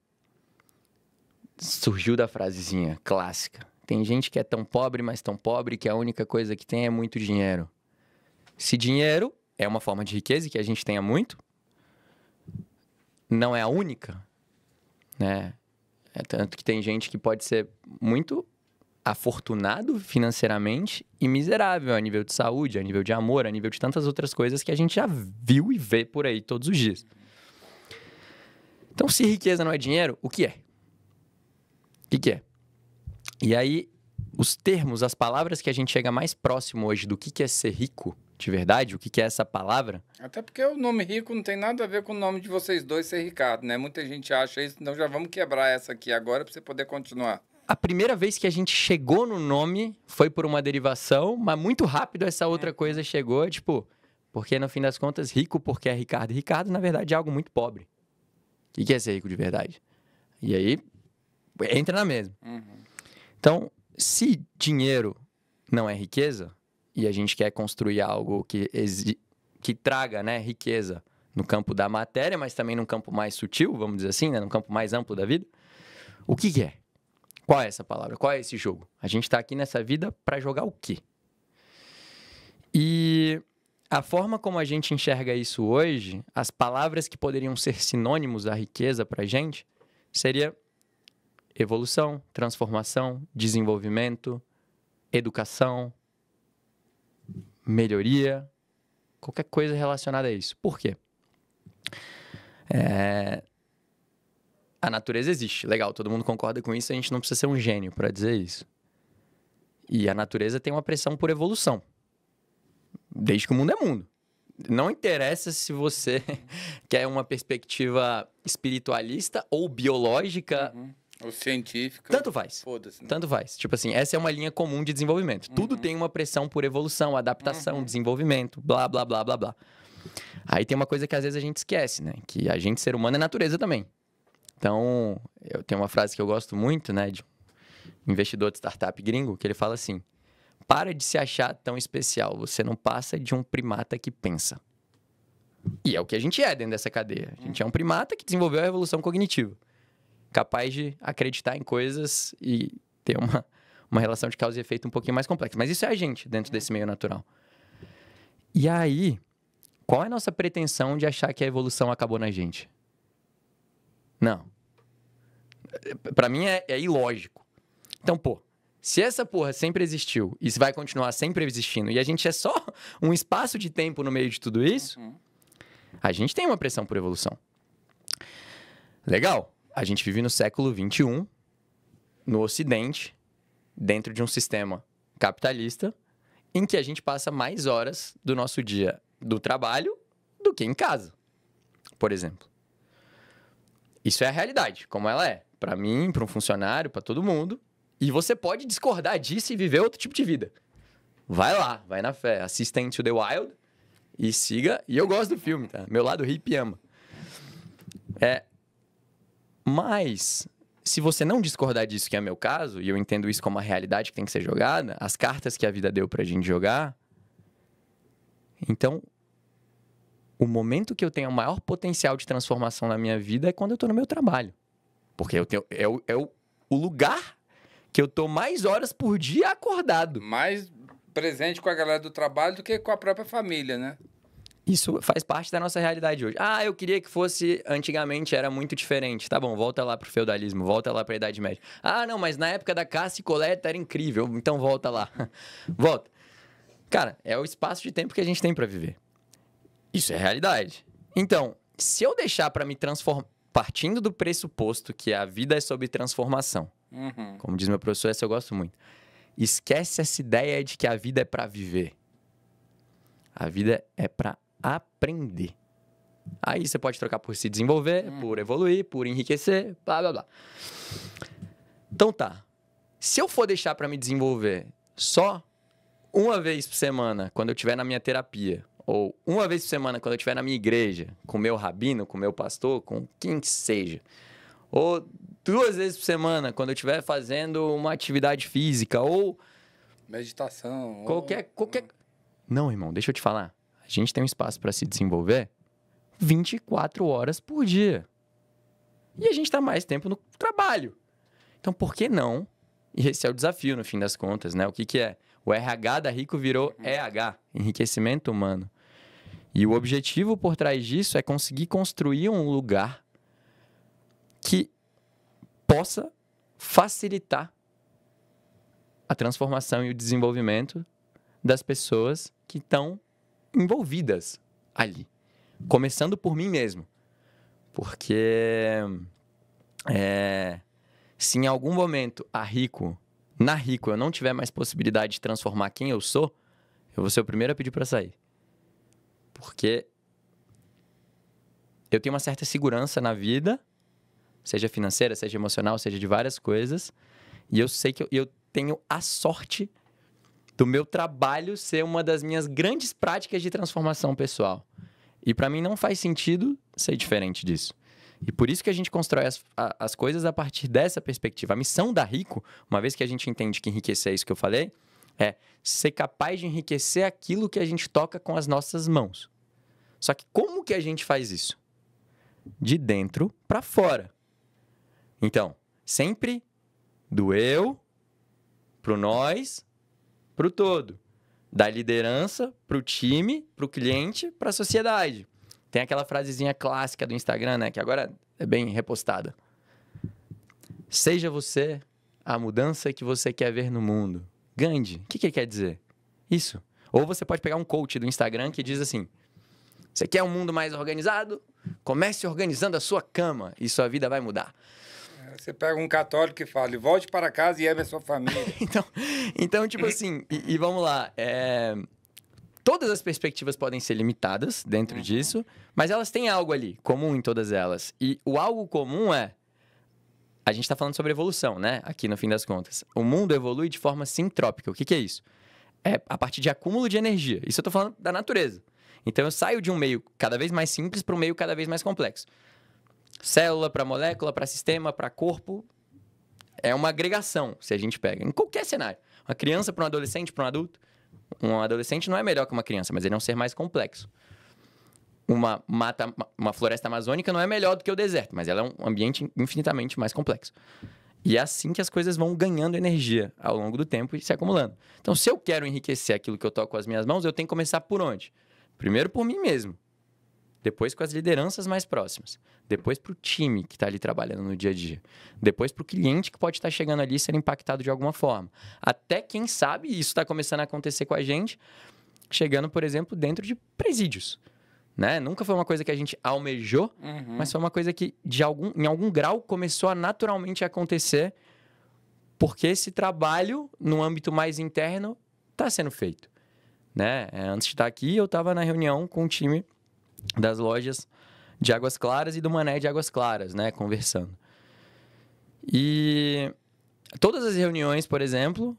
Speaker 2: Surgiu da frasezinha clássica. Tem gente que é tão pobre, mas tão pobre que a única coisa que tem é muito dinheiro. Se dinheiro é uma forma de riqueza e que a gente tenha muito, não é a única, né? Tanto que tem gente que pode ser muito afortunado financeiramente e miserável a nível de saúde, a nível de amor, a nível de tantas outras coisas que a gente já viu e vê por aí todos os dias. Então, se riqueza não é dinheiro, o que é? O que é? E aí, os termos, as palavras que a gente chega mais próximo hoje do que é ser rico de verdade, o que é essa palavra?
Speaker 1: Até porque o nome Rico não tem nada a ver com o nome de vocês dois ser Ricardo, né? Muita gente acha isso, então já vamos quebrar essa aqui agora para você poder continuar.
Speaker 2: A primeira vez que a gente chegou no nome foi por uma derivação, mas muito rápido essa outra coisa chegou, tipo... Porque, no fim das contas, rico porque é Ricardo. Ricardo, na verdade, é algo muito pobre. O que é ser rico de verdade? E aí, entra na mesma. Então, se dinheiro não é riqueza, e a gente quer construir algo que traga, né, riqueza no campo da matéria, mas também num campo mais sutil, vamos dizer assim, né, num campo mais amplo da vida, o que é? Qual é essa palavra? Qual é esse jogo? A gente está aqui nessa vida para jogar o quê? E a forma como a gente enxerga isso hoje, as palavras que poderiam ser sinônimos da riqueza para a gente, seria evolução, transformação, desenvolvimento, educação, melhoria, qualquer coisa relacionada a isso. Por quê? A natureza existe, legal, todo mundo concorda com isso, a gente não precisa ser um gênio para dizer isso. E a natureza tem uma pressão por evolução, desde que o mundo é mundo. Não interessa se você quer uma perspectiva espiritualista ou biológica.
Speaker 1: Ou científica.
Speaker 2: Tanto faz.
Speaker 1: Foda-se. Né?
Speaker 2: Tanto faz. Tipo assim, essa é uma linha comum de desenvolvimento. Tudo tem uma pressão por evolução, adaptação, desenvolvimento, blá, blá, blá, blá, blá. Aí tem uma coisa que às vezes a gente esquece, né? Que a gente, ser humano, é natureza também. Então, eu tenho uma frase que eu gosto muito, né? De um investidor de startup gringo, que ele fala assim: para de se achar tão especial, você não passa de um primata que pensa. E é o que a gente é dentro dessa cadeia. A gente é um primata que desenvolveu a revolução cognitiva. Capaz de acreditar em coisas e ter uma relação de causa e efeito um pouquinho mais complexa. Mas isso é a gente dentro desse meio natural. E aí, qual é a nossa pretensão de achar que a evolução acabou na gente? Não. Pra mim é ilógico. Então, pô, se essa porra sempre existiu e vai continuar sempre existindo e a gente é só um espaço de tempo no meio de tudo isso, a gente tem uma pressão por evolução. Legal. A gente vive no século XXI, no Ocidente, dentro de um sistema capitalista, em que a gente passa mais horas do nosso dia do trabalho do que em casa, por exemplo. Isso é a realidade, como ela é. Para mim, para um funcionário, para todo mundo. E você pode discordar disso e viver outro tipo de vida. Vai lá, vai na fé. Assista Into the Wild e siga. E eu gosto do filme, tá? Meu lado hippie ama. Mas, se você não discordar disso, que é meu caso, e eu entendo isso como uma realidade que tem que ser jogada, as cartas que a vida deu pra gente jogar, então, o momento que eu tenho o maior potencial de transformação na minha vida é quando eu tô no meu trabalho. Porque é o lugar que eu tô mais horas por dia acordado.
Speaker 1: Mais presente com a galera do trabalho do que com a própria família, né?
Speaker 2: Isso faz parte da nossa realidade hoje. Ah, eu queria que fosse... Antigamente era muito diferente. Tá bom, volta lá pro feudalismo, volta lá pra Idade Média. Ah, não, mas na época da caça e coleta era incrível. Então volta lá. Volta. Cara, é o espaço de tempo que a gente tem pra viver. Isso é realidade. Então, se eu deixar pra me transformar... Partindo do pressuposto que a vida é sobre transformação. Como diz meu professor, essa eu gosto muito. Esquece essa ideia de que a vida é pra viver. A vida é pra aprender. Aí você pode trocar por se desenvolver, por evoluir, por enriquecer, blá, blá, blá. Então tá. Se eu for deixar pra me desenvolver só uma vez por semana, quando eu estiver na minha terapia, ou uma vez por semana, quando eu estiver na minha igreja, com o meu rabino, com o meu pastor, com quem que seja, ou 2 vezes por semana, quando eu estiver fazendo uma atividade física, ou...
Speaker 1: meditação.
Speaker 2: Qualquer... Não, irmão, deixa eu te falar. A gente tem um espaço para se desenvolver 24 horas por dia. E a gente está mais tempo no trabalho. Então, por que não? E esse é o desafio, no fim das contas, né? O que é? O RH da Rico virou EH, Enriquecimento Humano. E o objetivo por trás disso é conseguir construir um lugar que possa facilitar a transformação e o desenvolvimento das pessoas que estão envolvidas ali. Começando por mim mesmo. Porque se em algum momento na Rico eu não tiver mais possibilidade de transformar quem eu sou, eu vou ser o primeiro a pedir para sair. Porque eu tenho uma certa segurança na vida, seja financeira, seja emocional, seja de várias coisas, e eu sei que eu tenho a sorte do meu trabalho ser uma das minhas grandes práticas de transformação pessoal. E para mim não faz sentido ser diferente disso. E por isso que a gente constrói as coisas a partir dessa perspectiva. A missão da Rico, uma vez que a gente entende que enriquecer é isso que eu falei, é ser capaz de enriquecer aquilo que a gente toca com as nossas mãos. Só que como que a gente faz isso? De dentro para fora. Então, sempre do eu pro nós, pro todo. Da liderança para o time, para o cliente, para a sociedade. Tem aquela frasezinha clássica do Instagram, né? Que agora é bem repostada. Seja você a mudança que você quer ver no mundo. Gandhi, o que ele quer dizer? Isso. Ou você pode pegar um coach do Instagram que diz assim: você quer um mundo mais organizado? Comece organizando a sua cama e sua vida vai mudar.
Speaker 1: Você pega um católico e fala, volte para casa e ame a sua família.
Speaker 2: então tipo assim, e vamos lá. Todas as perspectivas podem ser limitadas dentro disso, mas elas têm algo ali, comum em todas elas. E o algo comum é... A gente está falando sobre evolução, né? Aqui no fim das contas. O mundo evolui de forma sintrópica. O que é isso? É a partir de acúmulo de energia. Isso eu estou falando da natureza. Então eu saio de um meio cada vez mais simples para um meio cada vez mais complexo. Célula para molécula, para sistema, para corpo. É uma agregação, se a gente pega. Em qualquer cenário. Uma criança para um adolescente, para um adulto. Um adolescente não é melhor que uma criança, mas ele é um ser mais complexo. Uma floresta amazônica não é melhor do que o deserto, mas ela é um ambiente infinitamente mais complexo. E é assim que as coisas vão ganhando energia ao longo do tempo e se acumulando. Então, se eu quero enriquecer aquilo que eu toco com as minhas mãos, eu tenho que começar por onde? Primeiro por mim mesmo. Depois com as lideranças mais próximas. Depois para o time que está ali trabalhando no dia a dia. Depois para o cliente que pode estar chegando ali e ser impactado de alguma forma. Até, quem sabe, isso está começando a acontecer com a gente, chegando, por exemplo, dentro de presídios. Né? Nunca foi uma coisa que a gente almejou, mas foi uma coisa que, em algum grau, começou a naturalmente acontecer porque esse trabalho, no âmbito mais interno, está sendo feito. Né? Antes de estar aqui, eu estava na reunião com o time das lojas de Águas Claras e do Mané de Águas Claras, né? Conversando. E todas as reuniões, por exemplo,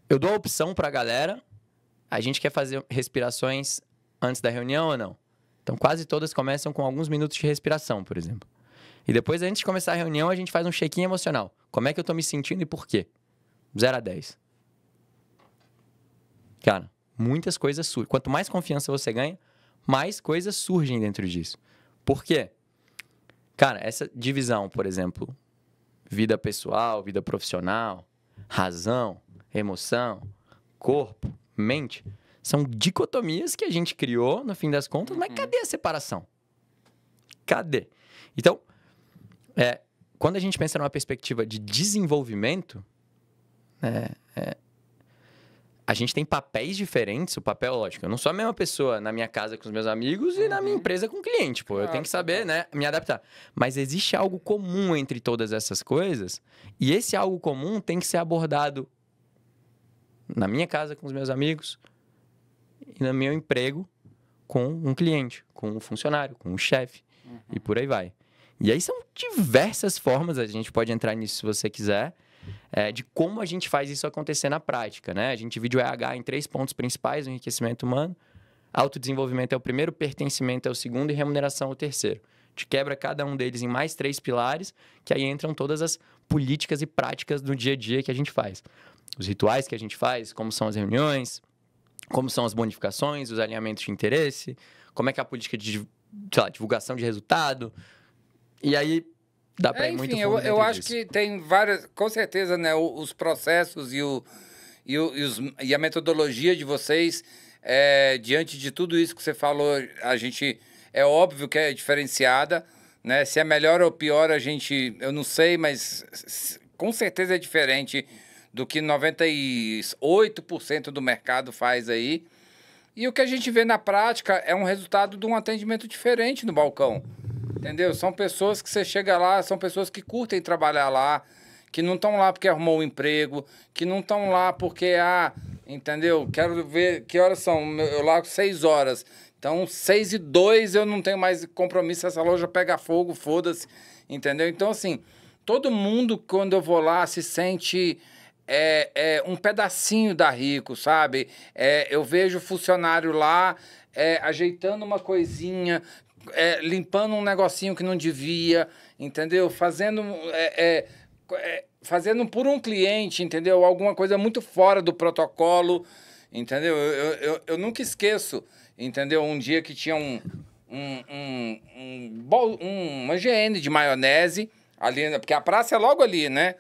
Speaker 2: eu dou a opção para a galera, a gente quer fazer respirações antes da reunião ou não? Então, quase todas começam com alguns minutos de respiração, por exemplo. E depois, antes de começar a reunião, a gente faz um check-in emocional. Como é que eu tô me sentindo e por quê? 0 a 10. Cara, muitas coisas surgem. Quanto mais confiança você ganha, mais coisas surgem dentro disso. Por quê? Cara, essa divisão, por exemplo, vida pessoal, vida profissional, razão, emoção, corpo, mente... São dicotomias que a gente criou, no fim das contas, mas cadê a separação? Cadê? Então, quando a gente pensa numa perspectiva de desenvolvimento, a gente tem papéis diferentes. O papel, lógico, eu não sou a mesma pessoa na minha casa com os meus amigos e na minha empresa com o cliente. Pô, eu tenho que saber, né, me adaptar. Mas existe algo comum entre todas essas coisas e esse algo comum tem que ser abordado na minha casa com os meus amigos, e no meu emprego com um cliente, com um funcionário, com um chefe, e por aí vai. E aí são diversas formas, a gente pode entrar nisso se você quiser, de como a gente faz isso acontecer na prática, né? A gente divide o RH em 3 pontos principais: o enriquecimento humano, autodesenvolvimento é o primeiro, pertencimento é o segundo e remuneração é o terceiro. A gente quebra cada um deles em mais 3 pilares, que aí entram todas as políticas e práticas do dia a dia que a gente faz. Os rituais que a gente faz, como são as reuniões, como são as bonificações, os alinhamentos de interesse, como é que é a política de divulgação de resultado. E aí dá para ir muito fundo
Speaker 1: eu acho que tem várias... Com certeza, né, os processos e a metodologia de vocês, diante de tudo isso que você falou, a gente... É óbvio que é diferenciada, né? Se é melhor ou pior, eu não sei, mas com certeza é diferente do que 98% do mercado faz aí. E o que a gente vê na prática é um resultado de um atendimento diferente no balcão, entendeu? São pessoas que você chega lá, são pessoas que curtem trabalhar lá, que não estão lá porque arrumou um emprego, que não estão lá porque, entendeu? Quero ver que horas são, eu largo 6 horas. Então, 6:02 eu não tenho mais compromisso, essa loja pega fogo, foda-se, entendeu? Então, assim, todo mundo, quando eu vou lá, se sente... um pedacinho da Rico, sabe? Eu vejo o funcionário lá ajeitando uma coisinha, limpando um negocinho que não devia, entendeu? Fazendo por um cliente, entendeu? Alguma coisa muito fora do protocolo, entendeu? Eu nunca esqueço, entendeu? Um dia que tinha uma GN de maionese ali, porque a praça é logo ali, né?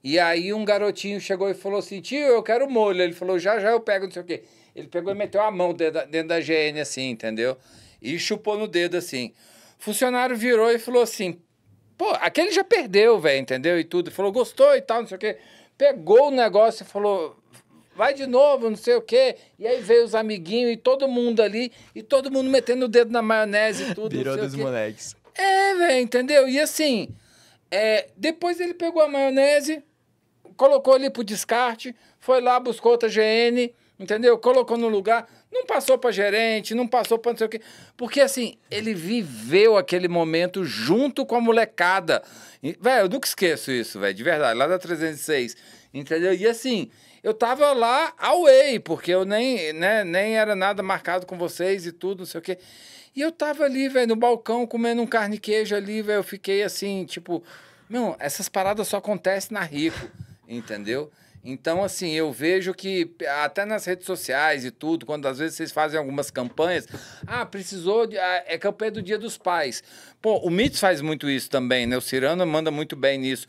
Speaker 1: E aí um garotinho chegou e falou assim, tio, eu quero molho. Ele falou, já eu pego, não sei o quê. Ele pegou e meteu a mão dentro da GN assim, entendeu? E chupou no dedo assim. O funcionário virou e falou assim, pô, aquele já perdeu, velho, entendeu? E tudo. Falou, gostou e tal, não sei o quê. Pegou o negócio e falou, vai de novo, não sei o quê. E aí veio os amiguinhos e todo mundo ali, e todo mundo metendo o dedo na maionese e tudo.
Speaker 2: Virou dos moleques.
Speaker 1: É, velho, entendeu? E assim, depois ele pegou a maionese, colocou ali pro descarte, foi lá, buscou outra GN, entendeu? Colocou no lugar, não passou pra gerente, não passou pra não sei o quê. Porque, assim, ele viveu aquele momento junto com a molecada. Velho, eu nunca esqueço isso, velho, de verdade, lá da 306, entendeu? E, assim, eu tava lá away, porque eu nem era nada marcado com vocês e tudo, não sei o quê. E eu tava ali, velho, no balcão, comendo um carne e queijo ali, velho, eu fiquei assim, tipo... Meu, essas paradas só acontecem na Rico, entendeu? Então, assim, eu vejo que até nas redes sociais e tudo, quando às vezes vocês fazem algumas campanhas, precisou de... é campanha do Dia dos Pais. Pô, o Mitz faz muito isso também, né? O Cirano manda muito bem nisso.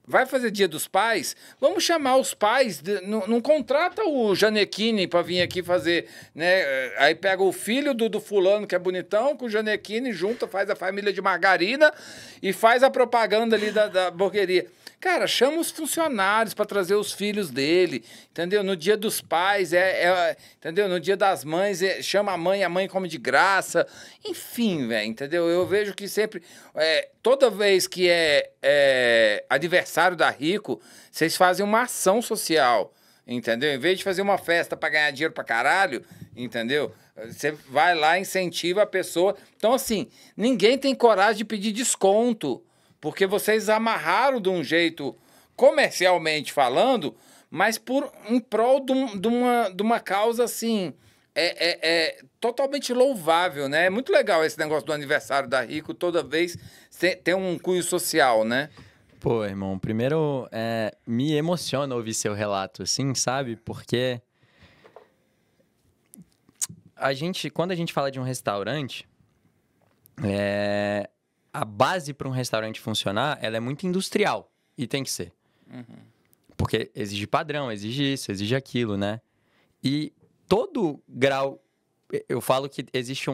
Speaker 1: Vai fazer Dia dos Pais? Vamos chamar os pais. Não contrata o Janequine para vir aqui fazer, né? Aí pega o filho do fulano, que é bonitão, com o Janequine, junta, faz a família de margarina e faz a propaganda ali da hamburgueria. Cara, chama os funcionários para trazer os filhos dele, entendeu? No Dia dos Pais, entendeu? No Dia das Mães, chama a mãe come de graça. Enfim, velho, entendeu? Eu vejo que sempre, toda vez que é aniversário da Rico, vocês fazem uma ação social, entendeu? Em vez de fazer uma festa para ganhar dinheiro pra caralho, entendeu? Você vai lá, incentiva a pessoa. Então, assim, ninguém tem coragem de pedir desconto, porque vocês amarraram de um jeito comercialmente falando, mas em prol de uma causa, assim, totalmente louvável, né? É muito legal esse negócio do aniversário da Rico, toda vez tem um cunho social, né?
Speaker 2: Pô, irmão, primeiro me emociona ouvir seu relato, assim, sabe? Porque quando a gente fala de um restaurante, a base para um restaurante funcionar, ela é muito industrial. E tem que ser. Uhum. Porque exige padrão, exige isso, exige aquilo, né? E todo grau... Eu falo que existe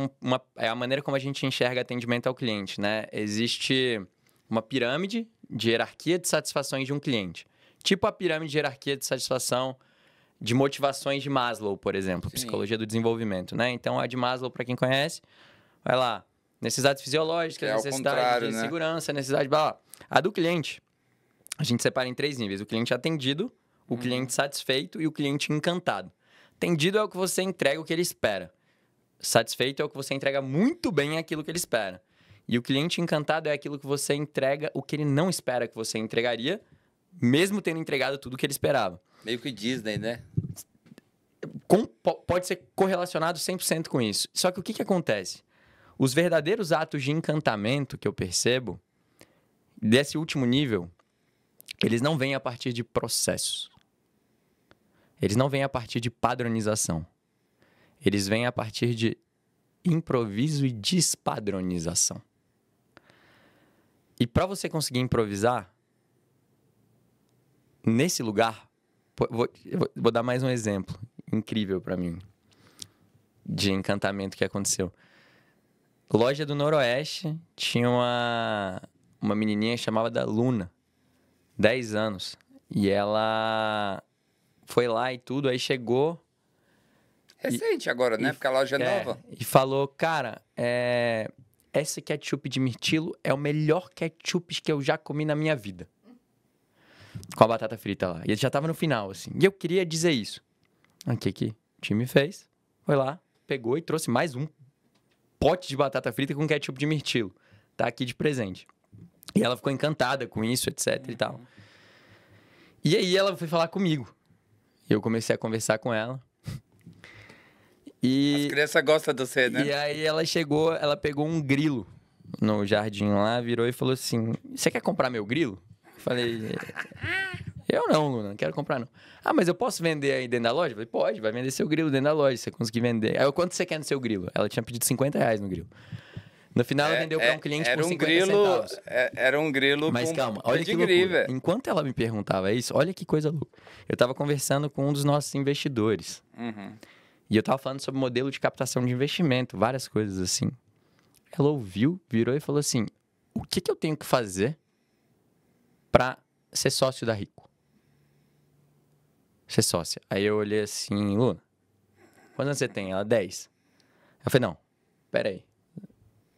Speaker 2: a maneira como a gente enxerga atendimento ao cliente, né? Existe uma pirâmide de hierarquia de satisfações de um cliente. Tipo a pirâmide de hierarquia de satisfação de motivações de Maslow, por exemplo. Sim. Psicologia do desenvolvimento, né? Então, a de Maslow, para quem conhece, vai lá. Necessidades fisiológicas, necessidade de segurança, necessidade... Blá, blá. A do cliente, a gente separa em 3 níveis. O cliente atendido, o cliente satisfeito e o cliente encantado. Atendido é o que você entrega o que ele espera. Satisfeito é o que você entrega muito bem aquilo que ele espera. E o cliente encantado é aquilo que você entrega o que ele não espera que você entregaria, mesmo tendo entregado tudo o que ele esperava.
Speaker 1: Meio que Disney, né?
Speaker 2: Pode ser correlacionado 100% com isso. Só que o que acontece? Os verdadeiros atos de encantamento que eu percebo, desse último nível, eles não vêm a partir de processos. Eles não vêm a partir de padronização. Eles vêm a partir de improviso e despadronização. E para você conseguir improvisar, nesse lugar, vou dar mais um exemplo incrível para mim, de encantamento que aconteceu. Loja do Noroeste, tinha uma menininha que chamava da Luna, 10 anos. E ela foi lá e tudo, aí chegou...
Speaker 1: Recente agora, né? Porque a loja é nova.
Speaker 2: E falou, cara, esse ketchup de mirtilo é o melhor ketchup que eu já comi na minha vida. Com a batata frita lá. E ele já tava no final, assim. E eu queria dizer isso. O que o time fez? Foi lá, pegou e trouxe mais um pote de batata frita com ketchup de mirtilo. Tá aqui de presente. E ela ficou encantada com isso, etc e tal. E aí ela foi falar comigo. Eu comecei a conversar com ela.
Speaker 1: As crianças gostam de você, né?
Speaker 2: E aí ela chegou, ela pegou um grilo no jardim lá, virou e falou assim, você quer comprar meu grilo? Eu falei, eu não, Luna, não quero comprar não. Mas eu posso vender aí dentro da loja? Eu falei, pode, vai vender seu grilo dentro da loja, se você conseguir vender. Aí eu, quanto você quer no seu grilo? Ela tinha pedido R$50 no grilo. No final, ela vendeu para um cliente
Speaker 1: era
Speaker 2: por
Speaker 1: um
Speaker 2: 50
Speaker 1: grilo,
Speaker 2: centavos.
Speaker 1: Era um grilo
Speaker 2: Mas
Speaker 1: com
Speaker 2: calma, olha que
Speaker 1: pedigree,
Speaker 2: loucura.
Speaker 1: velho.
Speaker 2: Enquanto ela me perguntava isso, olha que coisa louca. Eu tava conversando com um dos nossos investidores.
Speaker 1: Uhum.
Speaker 2: E eu tava falando sobre modelo de captação de investimento, várias coisas assim. Ela ouviu, virou e falou assim: o que eu tenho que fazer para ser sócio da Rico? Ser sócia. Aí eu olhei assim: Luna, quantos anos você tem? Ela, 10. Eu falei: não, peraí.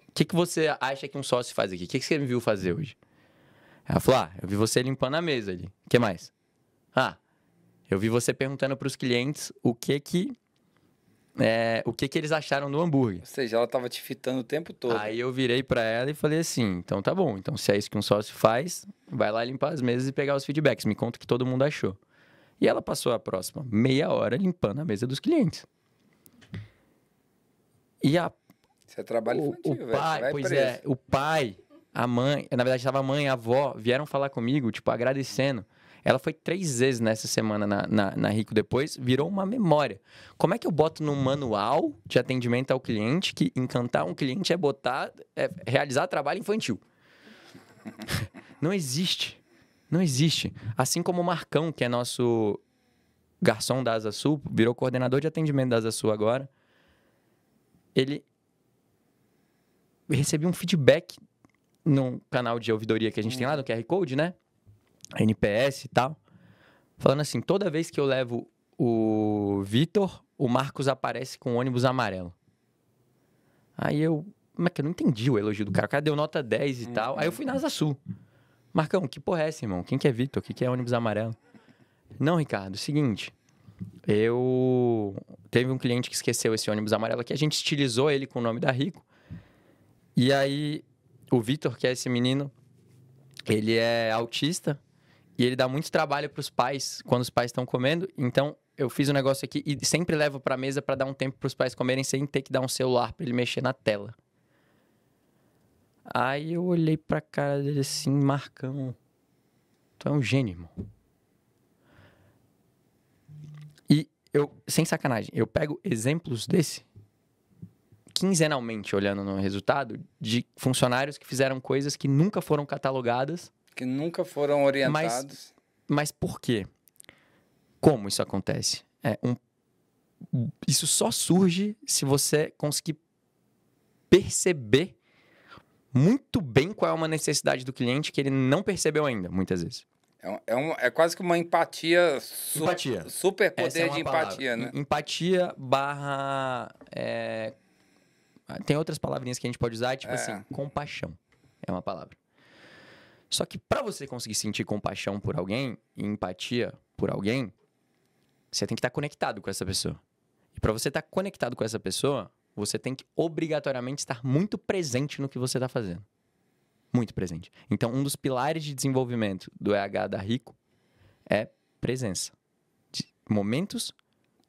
Speaker 2: O que você acha que um sócio faz aqui? O que você me viu fazer hoje? Ela falou: ah, eu vi você limpando a mesa ali. O que mais? Ah, eu vi você perguntando para os clientes o que eles acharam do hambúrguer.
Speaker 1: Ou seja, ela tava te fitando o tempo todo.
Speaker 2: Aí eu virei para ela e falei assim: então tá bom. Então se é isso que um sócio faz, vai lá limpar as mesas e pegar os feedbacks. Me conta o que todo mundo achou. E ela passou a próxima meia hora limpando a mesa dos clientes. E
Speaker 1: Isso é trabalho infantil, velho.
Speaker 2: pai,
Speaker 1: Vai
Speaker 2: pois
Speaker 1: preso.
Speaker 2: é, o pai, a mãe, na verdade estava a mãe e a avó, vieram falar comigo, tipo, agradecendo. Ela foi 3 vezes nessa semana na Rico depois, virou uma memória. Como é que eu boto no manual de atendimento ao cliente que encantar um cliente é realizar trabalho infantil? Não existe. Não existe. Assim como o Marcão, que é nosso garçom da Asa Sul, virou coordenador de atendimento da Asa Sul agora, ele recebeu um feedback num canal de ouvidoria que a gente tem lá, no QR Code, né? NPS e tal. Falando assim, toda vez que eu levo o Vitor, o Marcos aparece com um ônibus amarelo. Aí mas que eu não entendi o elogio do cara. O cara deu nota 10 e tal. Aí eu fui na Asa Sul. Marcão, que porra é essa, irmão? Quem que é Vitor? O que é ônibus amarelo? Não, Ricardo, seguinte. Teve um cliente que esqueceu esse ônibus amarelo aqui. A gente estilizou ele com o nome da Rico. E aí, o Vitor, que é esse menino, ele é autista e ele dá muito trabalho para os pais quando os pais estão comendo. Então, eu fiz um negócio aqui e sempre levo para a mesa para dar um tempo para os pais comerem sem ter que dar um celular para ele mexer na tela. Aí eu olhei pra cara dele assim, Marcão, tu é um gênio, irmão. E sem sacanagem, eu pego exemplos desse quinzenalmente, olhando no resultado, de funcionários que fizeram coisas que nunca foram catalogadas.
Speaker 1: Que nunca foram orientados.
Speaker 2: Mas por quê? Como isso acontece? Isso só surge se você conseguir perceber muito bem qual é uma necessidade do cliente que ele não percebeu ainda, muitas vezes.
Speaker 1: É quase que uma empatia.
Speaker 2: Empatia.
Speaker 1: Super poder
Speaker 2: Essa é uma
Speaker 1: de
Speaker 2: palavra.
Speaker 1: empatia, né?
Speaker 2: Empatia barra... Tem outras palavrinhas que a gente pode usar, tipo assim, compaixão. É uma palavra. Só que para você conseguir sentir compaixão por alguém, e empatia por alguém, você tem que estar conectado com essa pessoa. E para você estar conectado com essa pessoa, você tem que obrigatoriamente estar muito presente no que você está fazendo. Muito presente. Então, um dos pilares de desenvolvimento do EH da Rico é presença. De momentos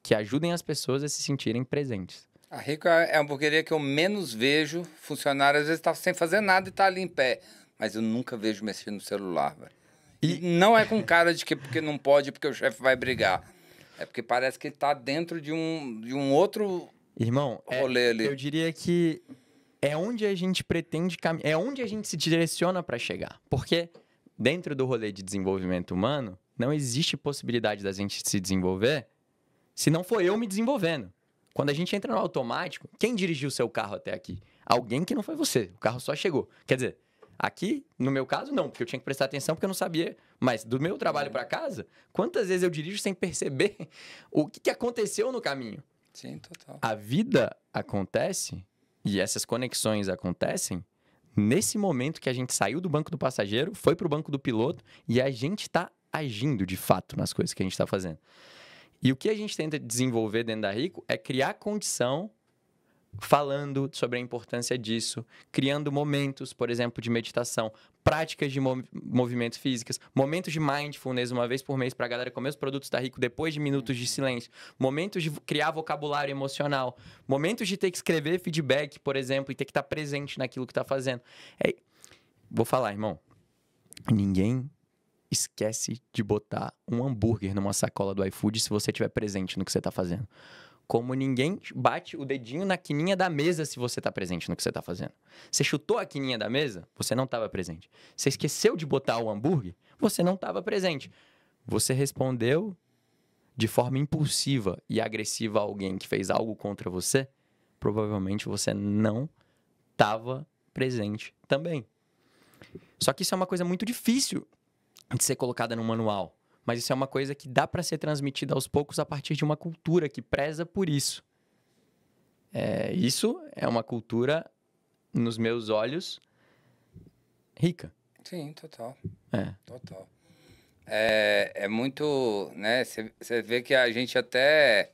Speaker 2: que ajudem as pessoas a se sentirem presentes.
Speaker 1: A Rico é a hamburgueria que eu menos vejo funcionário. Às vezes tá sem fazer nada e tá ali em pé. Mas eu nunca vejo mexer no celular, velho. E não é com cara de que porque não pode, porque o chefe vai brigar. É porque parece que ele tá dentro de um outro rolê ali.
Speaker 2: Eu diria que é onde a gente pretende caminhar, é onde a gente se direciona para chegar. Porque dentro do rolê de desenvolvimento humano, não existe possibilidade da gente se desenvolver se não for eu me desenvolvendo. Quando a gente entra no automático, quem dirigiu o seu carro até aqui? Alguém que não foi você. O carro só chegou. Quer dizer, aqui, no meu caso, não, porque eu tinha que prestar atenção porque eu não sabia. Mas do meu trabalho para casa, quantas vezes eu dirijo sem perceber o que aconteceu no caminho?
Speaker 1: Sim, total.
Speaker 2: A vida acontece e essas conexões acontecem nesse momento que a gente saiu do banco do passageiro, foi para o banco do piloto e a gente está agindo de fato nas coisas que a gente está fazendo. E o que a gente tenta desenvolver dentro da Rico é criar condição falando sobre a importância disso, criando momentos, por exemplo, de meditação, práticas de movimentos físicos, momentos de mindfulness uma vez por mês para a galera comer os produtos da Rico depois de minutos de silêncio, momentos de criar vocabulário emocional, momentos de ter que escrever feedback, por exemplo, e ter que estar presente naquilo que está fazendo. Vou falar, irmão, ninguém esquece de botar um hambúrguer numa sacola do iFood se você estiver presente no que você está fazendo. como ninguém bate o dedinho na quininha da mesa se você está presente no que você está fazendo. Você chutou a quininha da mesa, você não estava presente. Você esqueceu de botar o hambúrguer, você não estava presente. Você respondeu de forma impulsiva e agressiva a alguém que fez algo contra você, provavelmente você não estava presente também. Só que isso é uma coisa muito difícil de ser colocada no manual. Mas isso é uma coisa que dá para ser transmitida aos poucos a partir de uma cultura que preza por isso. Isso é uma cultura, nos meus olhos, rica.
Speaker 1: Sim, total. Total. É muito, né? Você vê que a gente até,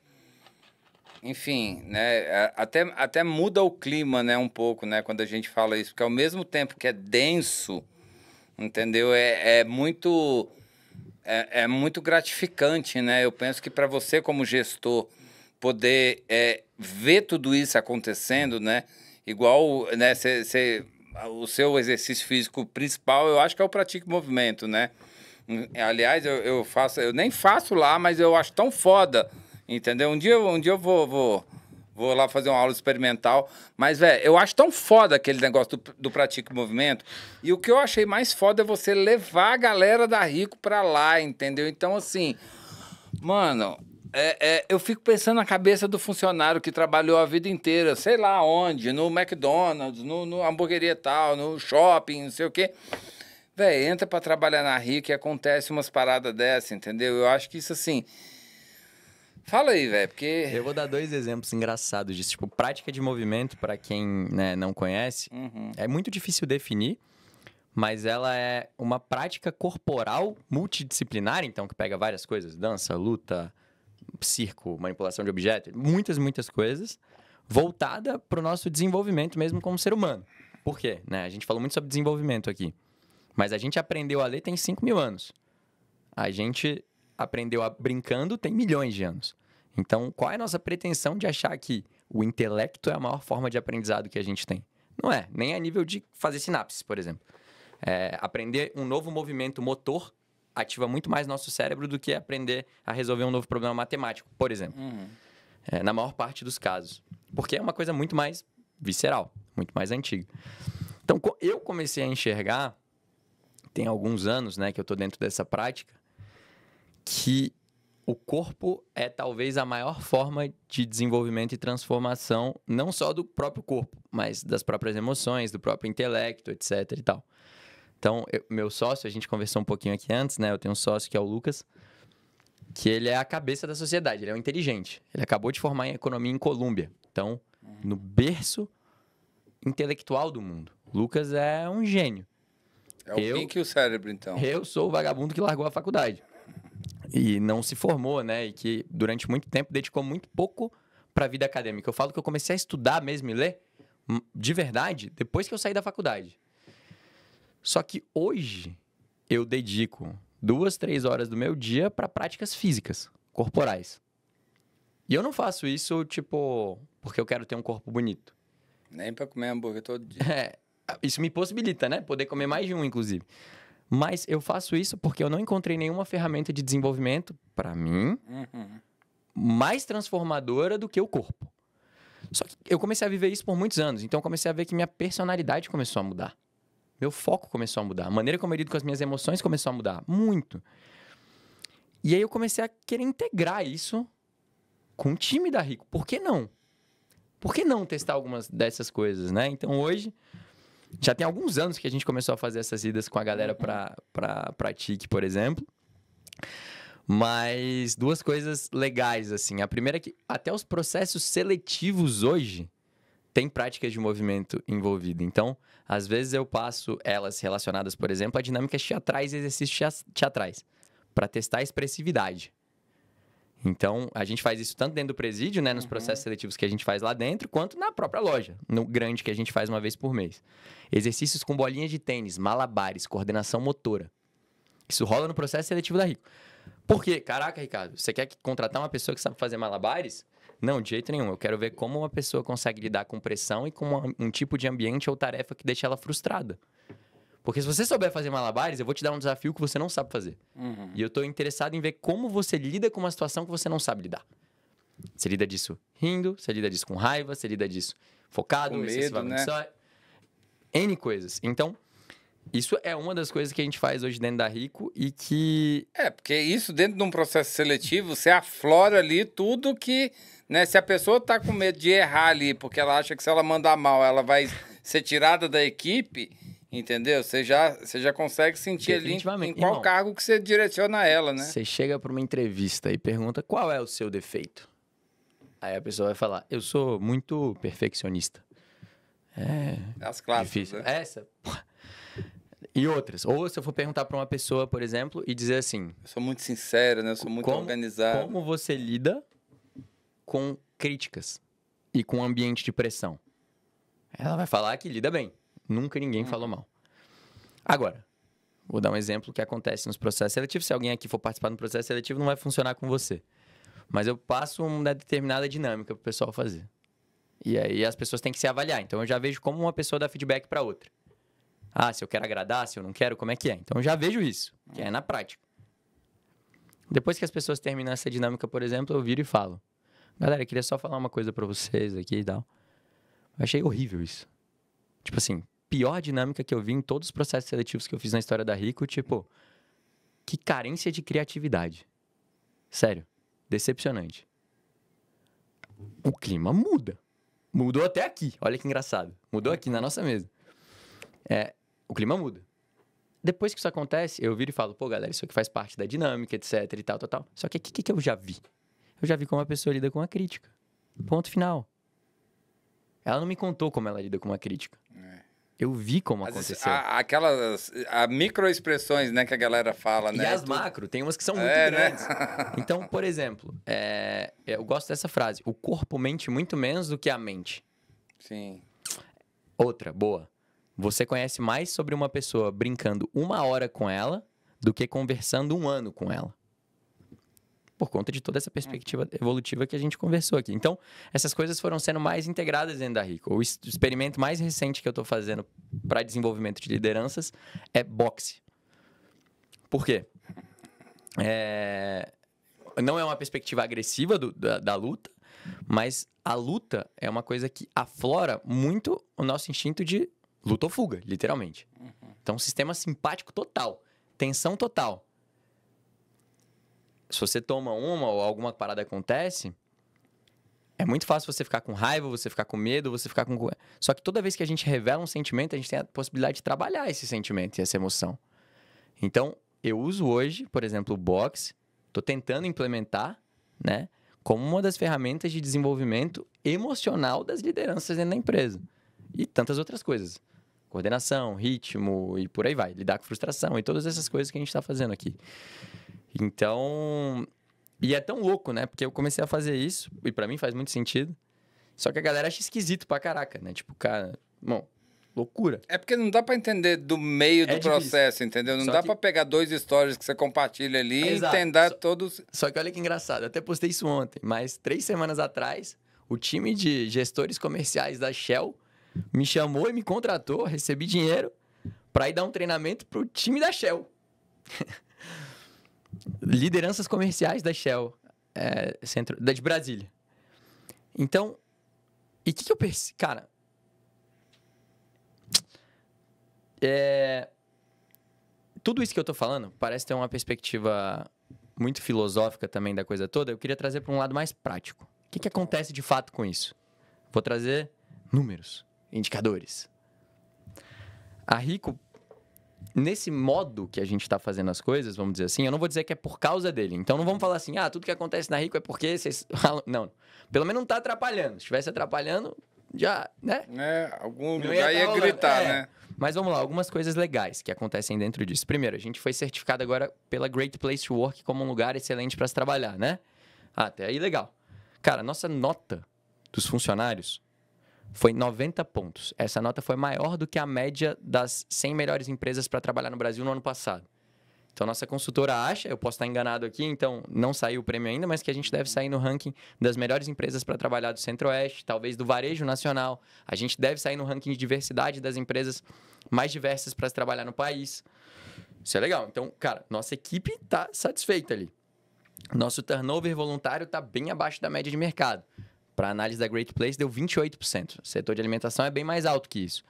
Speaker 1: enfim, né? Até muda o clima, né? Um pouco, né? Quando a gente fala isso, porque ao mesmo tempo que é denso, entendeu? É muito gratificante, né? Eu penso que para você como gestor poder ver tudo isso acontecendo, né? Igual, né? O seu exercício físico principal, eu acho que é o Pratique Movimento, né? Aliás, eu nem faço lá, mas eu acho tão foda, entendeu? Um dia eu vou lá fazer uma aula experimental, mas, velho, eu acho tão foda aquele negócio do Pratique Movimento, e o que eu achei mais foda é você levar a galera da Rico pra lá, entendeu? Então, assim, mano, eu fico pensando na cabeça do funcionário que trabalhou a vida inteira, sei lá onde, no McDonald's, no hamburgueria tal, no shopping, não sei o quê. Véi, entra pra trabalhar na Rico e acontece umas paradas dessas, entendeu? Eu acho que isso, assim... Fala aí, velho, porque...
Speaker 2: Eu vou dar 2 exemplos engraçados disso. Tipo, prática de movimento, para quem, né, não conhece, é muito difícil definir, mas ela é uma prática corporal multidisciplinar, então, que pega várias coisas, dança, luta, circo, manipulação de objetos, muitas coisas, voltada para o nosso desenvolvimento mesmo como ser humano. Por quê? Né? A gente falou muito sobre desenvolvimento aqui, mas a gente aprendeu a ler tem 5.000 anos. A gente aprendeu brincando tem milhões de anos. Então, qual é a nossa pretensão de achar que o intelecto é a maior forma de aprendizado que a gente tem? Não é, nem a nível de fazer sinapses, por exemplo. Aprender um novo movimento motor ativa muito mais nosso cérebro do que aprender a resolver um novo problema matemático, por exemplo. Na maior parte dos casos. Porque é uma coisa muito mais visceral, muito mais antiga. Então, eu comecei a enxergar, tem alguns anos, né, que eu estou dentro dessa prática, que o corpo é talvez a maior forma de desenvolvimento e transformação, não só do próprio corpo, mas das próprias emoções, do próprio intelecto, etc e tal. Então, meu sócio, a gente conversou um pouquinho aqui antes, né? Eu tenho um sócio que é o Lucas, que ele é a cabeça da sociedade, ele é um inteligente. Ele acabou de formar em economia em Colômbia. Então, no berço intelectual do mundo. Lucas é um gênio.
Speaker 1: É o Pink e o cérebro, então.
Speaker 2: Eu sou o vagabundo que largou a faculdade. E não se formou, né? E que durante muito tempo dedicou muito pouco para a vida acadêmica. Eu falo que eu comecei a estudar mesmo e ler, de verdade, depois que eu saí da faculdade. Só que hoje eu dedico 2, 3 horas do meu dia para práticas físicas, corporais. E eu não faço isso, tipo, porque eu quero ter um corpo bonito.
Speaker 1: Nem para comer hambúrguer todo dia.
Speaker 2: Isso me possibilita, né? Poder comer mais de um, inclusive. Mas eu faço isso porque eu não encontrei nenhuma ferramenta de desenvolvimento, para mim, mais transformadora do que o corpo. Só que eu comecei a viver isso por muitos anos. Então eu comecei a ver que minha personalidade começou a mudar. Meu foco começou a mudar. A maneira como eu lido com as minhas emoções começou a mudar. Muito. E aí eu comecei a querer integrar isso com o time da Rico. Por que não? Por que não testar algumas dessas coisas, né? Então hoje... Já tem alguns anos que a gente começou a fazer essas idas com a galera pra TIC, por exemplo. Mas 2 coisas legais, assim. A primeira é que até os processos seletivos hoje têm práticas de movimento envolvida. Então, às vezes eu passo elas relacionadas, por exemplo, a dinâmicas teatrais e exercícios teatrais, para testar a expressividade. Então, a gente faz isso tanto dentro do presídio, né, nos processos seletivos que a gente faz lá dentro, quanto na própria loja, no grande que a gente faz uma vez por mês. Exercícios com bolinhas de tênis, malabares, coordenação motora. Isso rola no processo seletivo da Rico. Por quê? Caraca, Ricardo, você quer contratar uma pessoa que sabe fazer malabares? Não, de jeito nenhum. Eu quero ver como uma pessoa consegue lidar com pressão e com um tipo de ambiente ou tarefa que deixa ela frustrada. Porque se você souber fazer malabares, eu vou te dar um desafio que você não sabe fazer. E eu estou interessado em ver como você lida com uma situação que você não sabe lidar. Você lida disso rindo, você lida disso com raiva, você lida disso focado,
Speaker 1: Com medo,
Speaker 2: excessivamente
Speaker 1: né?
Speaker 2: só. N coisas. Então, isso é uma das coisas que a gente faz hoje dentro da Rico e que...
Speaker 1: Porque isso dentro de um processo seletivo, você aflora ali tudo que, né, se a pessoa tá com medo de errar ali, porque ela acha que se ela mandar mal, ela vai ser tirada da equipe, entendeu? Você já consegue sentir ali em qual
Speaker 2: Irmão,
Speaker 1: cargo que você direciona ela, né?
Speaker 2: você chega para uma entrevista e pergunta qual é o seu defeito. Aí a pessoa vai falar, eu sou muito perfeccionista.
Speaker 1: As clássicas,
Speaker 2: Difícil.
Speaker 1: né?
Speaker 2: Essa, porra. E outras. Ou se eu for perguntar para uma pessoa, por exemplo, e dizer assim,
Speaker 1: Eu sou muito sincero, né? Eu sou muito organizado.
Speaker 2: como você lida com críticas e com ambiente de pressão? Ela vai falar que lida bem. Nunca ninguém falou mal. Agora, vou dar um exemplo que acontece nos processos seletivos. Se alguém aqui for participar do processo seletivo, não vai funcionar com você. Mas eu passo uma determinada dinâmica pro pessoal fazer. E aí as pessoas têm que se avaliar. Então eu já vejo como uma pessoa dá feedback para outra. Ah, se eu quero agradar, se eu não quero, como é que é? Então eu já vejo isso, que é na prática. Depois que as pessoas terminam essa dinâmica, por exemplo, eu viro e falo: galera, eu queria só falar uma coisa para vocês aqui e tal. Eu achei horrível isso. Tipo assim, pior dinâmica que eu vi em todos os processos seletivos que eu fiz na história da Rico, tipo, que carência de criatividade. Sério, decepcionante. O clima muda. Mudou até aqui, olha que engraçado. Mudou aqui na nossa mesa. O clima muda. Depois que isso acontece, eu viro e falo, pô, galera, isso aqui faz parte da dinâmica, etc e tal, tal, tal. Só que o que eu já vi? Eu já vi como a pessoa lida com a crítica. Ponto final. Ela não me contou como ela lida com a crítica. Eu vi como aconteceu.
Speaker 1: Aquelas microexpressões, né, que a galera fala, né?
Speaker 2: E as macro, tem umas que são muito
Speaker 1: né?
Speaker 2: grandes. Então, por exemplo, eu gosto dessa frase. O corpo mente muito menos do que a mente.
Speaker 1: Sim.
Speaker 2: Outra, boa. Você conhece mais sobre uma pessoa brincando 1 hora com ela do que conversando 1 ano com ela. Por conta de toda essa perspectiva evolutiva que a gente conversou aqui. Então, essas coisas foram sendo mais integradas dentro da Rico. O experimento mais recente que eu estou fazendo para desenvolvimento de lideranças é boxe. Por quê? Não é uma perspectiva agressiva da luta, mas a luta é uma coisa que aflora muito o nosso instinto de luta ou fuga, literalmente. Então, sistema simpático total, tensão total. Se você toma uma ou alguma parada acontece, é muito fácil você ficar com raiva, você ficar com medo, você ficar com... Só que toda vez que a gente revela um sentimento, a gente tem a possibilidade de trabalhar esse sentimento e essa emoção. Então, eu uso hoje, por exemplo, o boxe, estou tentando implementar, né, como uma das ferramentas de desenvolvimento emocional das lideranças dentro da empresa. E tantas outras coisas. Coordenação, ritmo e por aí vai. Lidar com frustração e todas essas coisas que a gente está fazendo aqui. Então... E é tão louco, né? Porque eu comecei a fazer isso, e pra mim faz muito sentido. Só que a galera acha esquisito pra caraca, né? Tipo, cara... Bom, loucura.
Speaker 1: É porque não dá pra entender do meio do processo, entendeu? Não dá pra pegar 2 stories que você compartilha ali e entender todos...
Speaker 2: Só que olha que engraçado, eu até postei isso ontem, mas 3 semanas atrás, o time de gestores comerciais da Shell me chamou e me contratou, recebi dinheiro pra ir dar um treinamento pro time da Shell. Lideranças comerciais da Shell, de Brasília. Então, e o que eu pensei? Cara, tudo isso que eu tô falando parece ter uma perspectiva muito filosófica também da coisa toda. Eu queria trazer para um lado mais prático. O que acontece de fato com isso? Vou trazer números, indicadores. A Rico, nesse modo que a gente está fazendo as coisas, vamos dizer assim, eu não vou dizer que é por causa dele. Então não vamos falar assim, tudo que acontece na Rico é porque vocês... Não, pelo menos não está atrapalhando. Se estivesse atrapalhando, já, né?
Speaker 1: Algum lugar ia gritar, né?
Speaker 2: Mas vamos lá, algumas coisas legais que acontecem dentro disso. Primeiro, a gente foi certificado agora pela Great Place to Work como um lugar excelente para se trabalhar, né? Até aí legal. Cara, nossa nota dos funcionários foi 90 pontos. Essa nota foi maior do que a média das 100 melhores empresas para trabalhar no Brasil no ano passado. Então, nossa consultora acha, eu posso estar enganado aqui, então não saiu o prêmio ainda, mas que a gente deve sair no ranking das melhores empresas para trabalhar do Centro-Oeste, talvez do varejo nacional. A gente deve sair no ranking de diversidade das empresas mais diversas para trabalhar no país. Isso é legal. Então, cara, nossa equipe está satisfeita ali. Nosso turnover voluntário está bem abaixo da média de mercado. Para análise da Great Place, deu 28%. O setor de alimentação é bem mais alto que isso.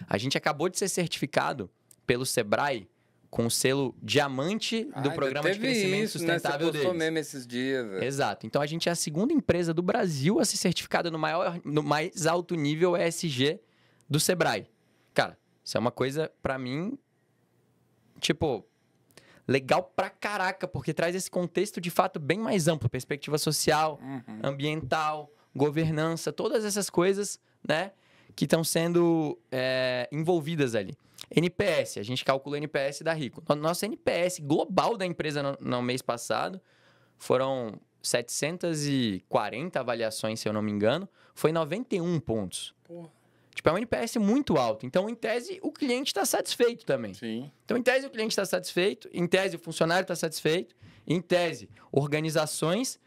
Speaker 2: A gente acabou de ser certificado pelo Sebrae com o selo diamante do Programa de Crescimento Sustentável deles.
Speaker 1: Você postou mesmo esses dias. Velho.
Speaker 2: Exato. Então, a gente é a segunda empresa do Brasil a ser certificada no mais alto nível ESG do Sebrae. Cara, isso é uma coisa, para mim, tipo, legal pra caraca, porque traz esse contexto, de fato, bem mais amplo. Perspectiva social, ambiental, governança, todas essas coisas, né, que estão sendo envolvidas ali. NPS, a gente calcula o NPS da Rico. Nosso NPS global da empresa no mês passado foram 740 avaliações, se eu não me engano, foi 91 pontos.
Speaker 1: Porra.
Speaker 2: Tipo, é um NPS muito alto. Então, em tese, o cliente está satisfeito também.
Speaker 1: Sim.
Speaker 2: Então, em tese, o cliente está satisfeito. Em tese, o funcionário está satisfeito. Em tese, organizações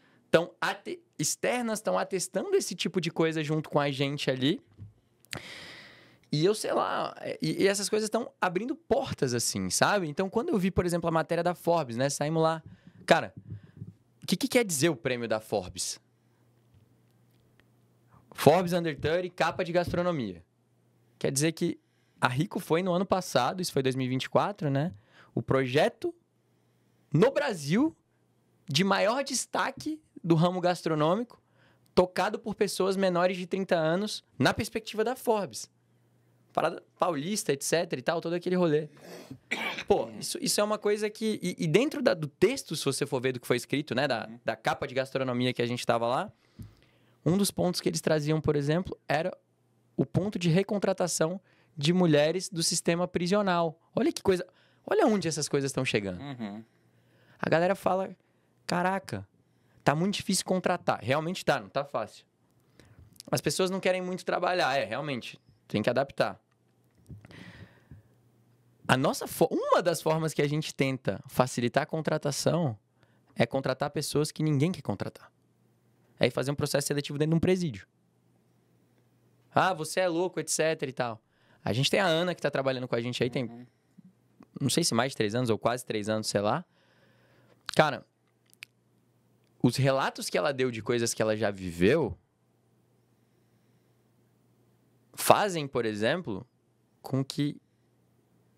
Speaker 2: externas estão atestando esse tipo de coisa junto com a gente ali. E eu sei lá, e essas coisas estão abrindo portas assim, sabe? Então, quando eu vi, por exemplo, a matéria da Forbes, né? Saímos lá. Cara, o que quer dizer o prêmio da Forbes? Forbes Under 30, capa de gastronomia. Quer dizer que a Rico foi no ano passado, isso foi 2024, né? O projeto no Brasil de maior destaque do ramo gastronômico, tocado por pessoas menores de 30 anos, na perspectiva da Forbes. Parada paulista, etc e tal, todo aquele rolê. Pô, isso é uma coisa que... E dentro do texto, se você for ver do que foi escrito, né? Da capa de gastronomia que a gente estava lá, um dos pontos que eles traziam, por exemplo, era o ponto de recontratação de mulheres do sistema prisional. Olha que coisa... Olha onde essas coisas estão chegando. A galera fala, caraca, tá muito difícil contratar. Realmente tá, não tá fácil. As pessoas não querem muito trabalhar. Realmente, tem que adaptar. Uma das formas que a gente tenta facilitar a contratação é contratar pessoas que ninguém quer contratar. É ir fazer um processo seletivo dentro de um presídio. Ah, você é louco, etc e tal. A gente tem a Ana que está trabalhando com a gente aí, tem... Não sei se mais de 3 anos ou quase 3 anos, sei lá. Cara, os relatos que ela deu de coisas que ela já viveu fazem, por exemplo, com que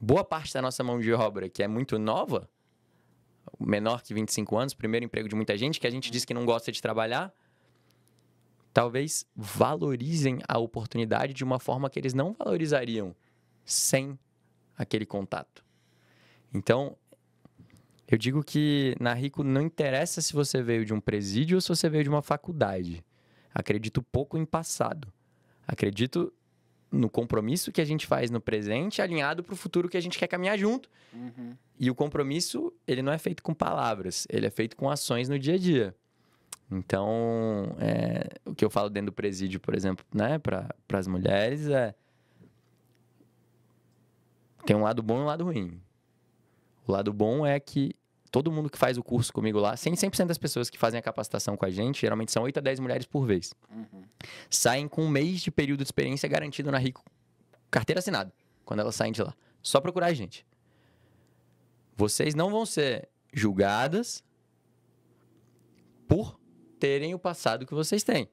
Speaker 2: boa parte da nossa mão de obra, que é muito nova, menor que 25 anos, primeiro emprego de muita gente, que a gente diz que não gosta de trabalhar, talvez valorizem a oportunidade de uma forma que eles não valorizariam sem aquele contato. Então, eu digo que na Rico não interessa se você veio de um presídio ou se você veio de uma faculdade. Acredito pouco em passado. Acredito no compromisso que a gente faz no presente, alinhado para o futuro que a gente quer caminhar junto. E o compromisso, ele não é feito com palavras, ele é feito com ações no dia a dia. Então, o que eu falo dentro do presídio, por exemplo, né, para as mulheres tem um lado bom e um lado ruim. O lado bom é que todo mundo que faz o curso comigo lá, 100% das pessoas que fazem a capacitação com a gente, geralmente são 8 a 10 mulheres por vez. Saem com 1 mês de período de experiência garantido na Rico. Carteira assinada, quando elas saem de lá. Só procurar a gente. Vocês não vão ser julgadas por terem o passado que vocês têm.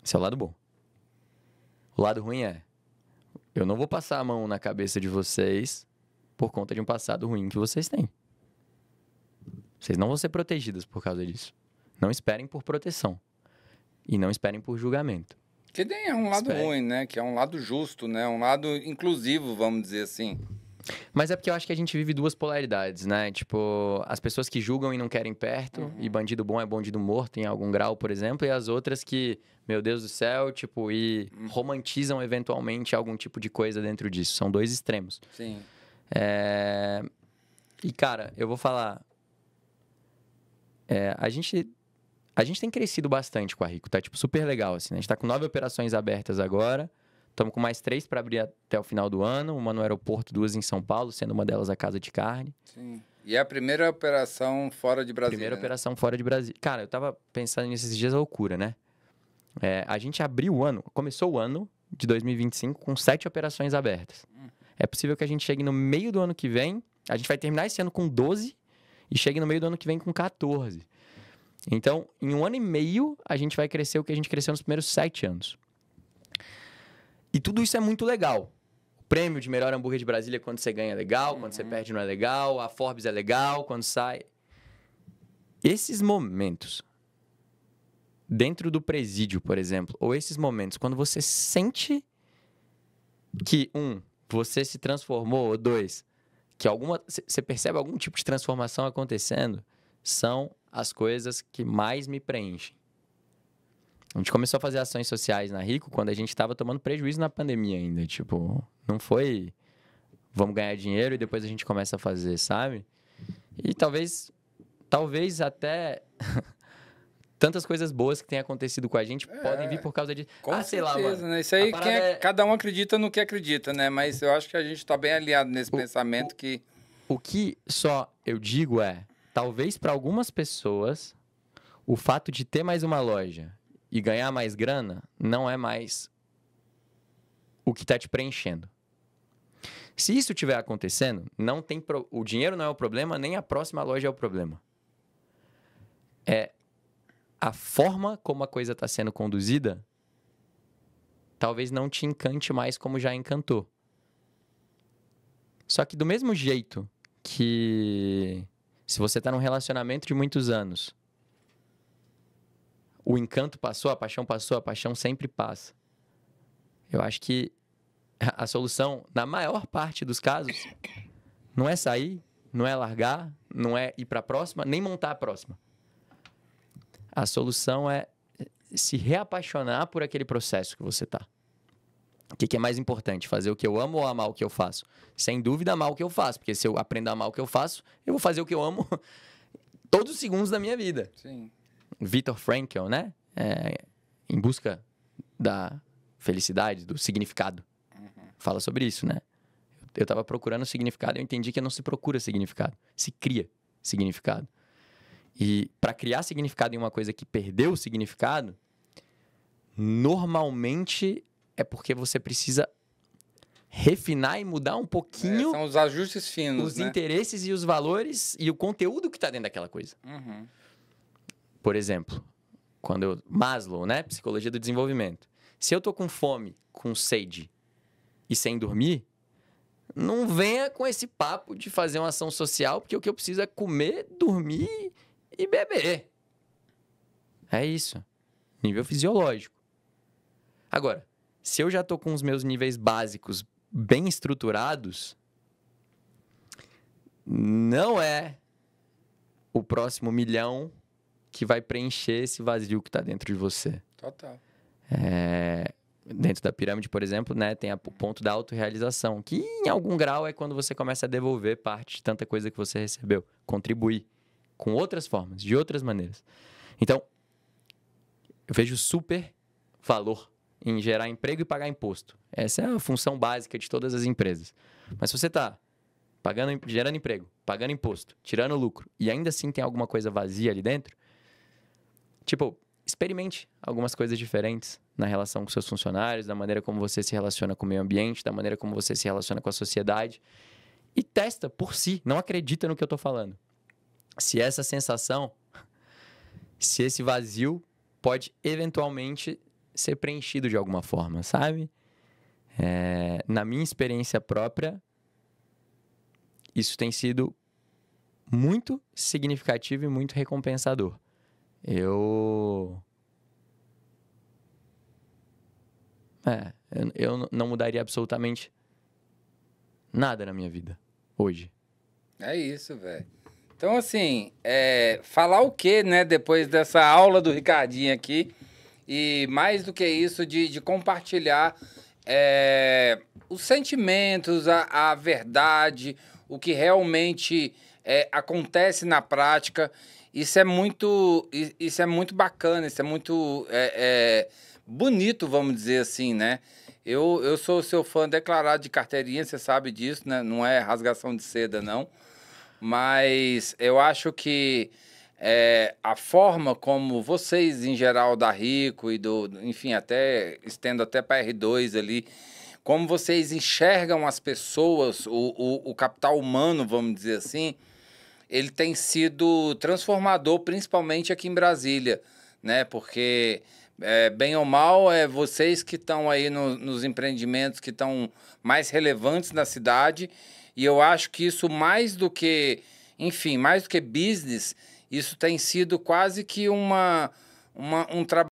Speaker 2: Esse é o lado bom. O lado ruim eu não vou passar a mão na cabeça de vocês por conta de um passado ruim que vocês têm. Vocês não vão ser protegidas por causa disso. Não esperem por proteção. E não esperem por julgamento.
Speaker 1: Que nem é um lado ruim, né? Que é um lado justo, né? Um lado inclusivo, vamos dizer assim.
Speaker 2: Mas é porque eu acho que a gente vive 2 polaridades, né? Tipo, as pessoas que julgam e não querem perto, e bandido bom é bandido morto em algum grau, por exemplo, e as outras que, meu Deus do céu, tipo, e romantizam eventualmente algum tipo de coisa dentro disso. São 2 extremos.
Speaker 1: Sim.
Speaker 2: E, cara, eu vou falar... A gente tem crescido bastante com a Rico, tá? Tipo, super legal, assim, né? A gente tá com 9 operações abertas agora. Estamos com mais 3 para abrir até o final do ano. Uma no aeroporto, 2 em São Paulo, sendo uma delas a Casa de Carne.
Speaker 1: Sim. E é a primeira operação fora de Brasília.
Speaker 2: Primeira operação fora de Brasília. Cara, eu tava pensando nesses dias, loucura, né? A gente abriu o ano, começou o ano de 2025 com 7 operações abertas. É possível que a gente chegue no meio do ano que vem, a gente vai terminar esse ano com 12 e chegue no meio do ano que vem com 14. Então, em 1 ano e meio, a gente vai crescer o que a gente cresceu nos primeiros 7 anos. E tudo isso é muito legal. O prêmio de melhor hambúrguer de Brasília, quando você ganha, é legal. Quando você perde, não é legal. A Forbes é legal. Quando sai... Esses momentos, dentro do presídio, por exemplo, ou esses momentos, quando você sente que, você se transformou, ou 2, que você percebe algum tipo de transformação acontecendo, são as coisas que mais me preenchem. A gente começou a fazer ações sociais na Rico quando a gente estava tomando prejuízo na pandemia ainda. Tipo, não foi vamos ganhar dinheiro e depois a gente começa a fazer, sabe? E talvez até tantas coisas boas que têm acontecido com a gente podem vir por causa de...
Speaker 1: Com
Speaker 2: sei lá,
Speaker 1: certeza,
Speaker 2: mano.
Speaker 1: né? Isso aí, cada um acredita no que acredita, né? Mas eu acho que a gente está bem alinhado nesse pensamento que...
Speaker 2: O que só eu digo é, talvez para algumas pessoas, o fato de ter mais uma loja e ganhar mais grana não é mais o que está te preenchendo. Se isso estiver acontecendo, o dinheiro não é o problema, nem a próxima loja é o problema. É a forma como a coisa está sendo conduzida, talvez não te encante mais como já encantou. Só que do mesmo jeito que se você está num relacionamento de muitos anos, o encanto passou, a paixão sempre passa. Eu acho que a solução, na maior parte dos casos, não é sair, não é largar, não é ir para a próxima, nem montar a próxima. A solução é se reapaixonar por aquele processo que você está. O que é mais importante? Fazer o que eu amo ou amar o que eu faço? Sem dúvida, amar o que eu faço. Porque se eu aprender a amar o que eu faço, eu vou fazer o que eu amo todos os segundos da minha vida.
Speaker 1: Sim.
Speaker 2: Viktor Frankl, né? Em busca da felicidade, do significado. Fala sobre isso, né? Eu estava procurando significado e eu entendi que não se procura significado. Se cria significado. E para criar significado em uma coisa que perdeu o significado, normalmente é porque você precisa refinar e mudar um pouquinho...
Speaker 1: são os ajustes finos,
Speaker 2: os interesses e os valores e o conteúdo que está dentro daquela coisa. Por exemplo, Maslow, né? Psicologia do desenvolvimento. Se eu tô com fome, com sede e sem dormir, não venha com esse papo de fazer uma ação social, porque o que eu preciso é comer, dormir e beber. É isso. Nível fisiológico. Agora, se eu já tô com os meus níveis básicos bem estruturados, não é o próximo 1 milhão que vai preencher esse vazio que está dentro de você.
Speaker 1: Total.
Speaker 2: Dentro da pirâmide, por exemplo, né, tem o ponto da autorrealização, que em algum grau é quando você começa a devolver parte de tanta coisa que você recebeu. Contribuir com outras formas, de outras maneiras. Então, eu vejo super valor em gerar emprego e pagar imposto. Essa é a função básica de todas as empresas. Mas se você está gerando emprego, pagando imposto, tirando lucro, e ainda assim tem alguma coisa vazia ali dentro, tipo, experimente algumas coisas diferentes na relação com seus funcionários, da maneira como você se relaciona com o meio ambiente, da maneira como você se relaciona com a sociedade, e testa por si, não acredita no que eu estou falando. Se essa sensação, se esse vazio pode eventualmente ser preenchido de alguma forma, sabe? Na minha experiência própria, isso tem sido muito significativo e muito recompensador. Eu não mudaria absolutamente nada na minha vida hoje.
Speaker 1: É isso, velho. Então, assim, falar o quê, né, depois dessa aula do Ricardinho aqui, e mais do que isso, de compartilhar os sentimentos, a verdade, o que realmente acontece na prática. Isso é muito bacana, isso é muito bonito, vamos dizer assim, né? Eu sou seu fã declarado de carteirinha, você sabe disso, né? Não é rasgação de seda, não. Mas eu acho que a forma como vocês, em geral, da Rico e enfim, estendo até para R2 ali, como vocês enxergam as pessoas, o capital humano, vamos dizer assim, ele tem sido transformador, principalmente aqui em Brasília, né? Porque, bem ou mal, vocês que estão aí nos empreendimentos que estão mais relevantes na cidade, e eu acho que isso mais do que, enfim, mais do que business, isso tem sido quase que um trabalho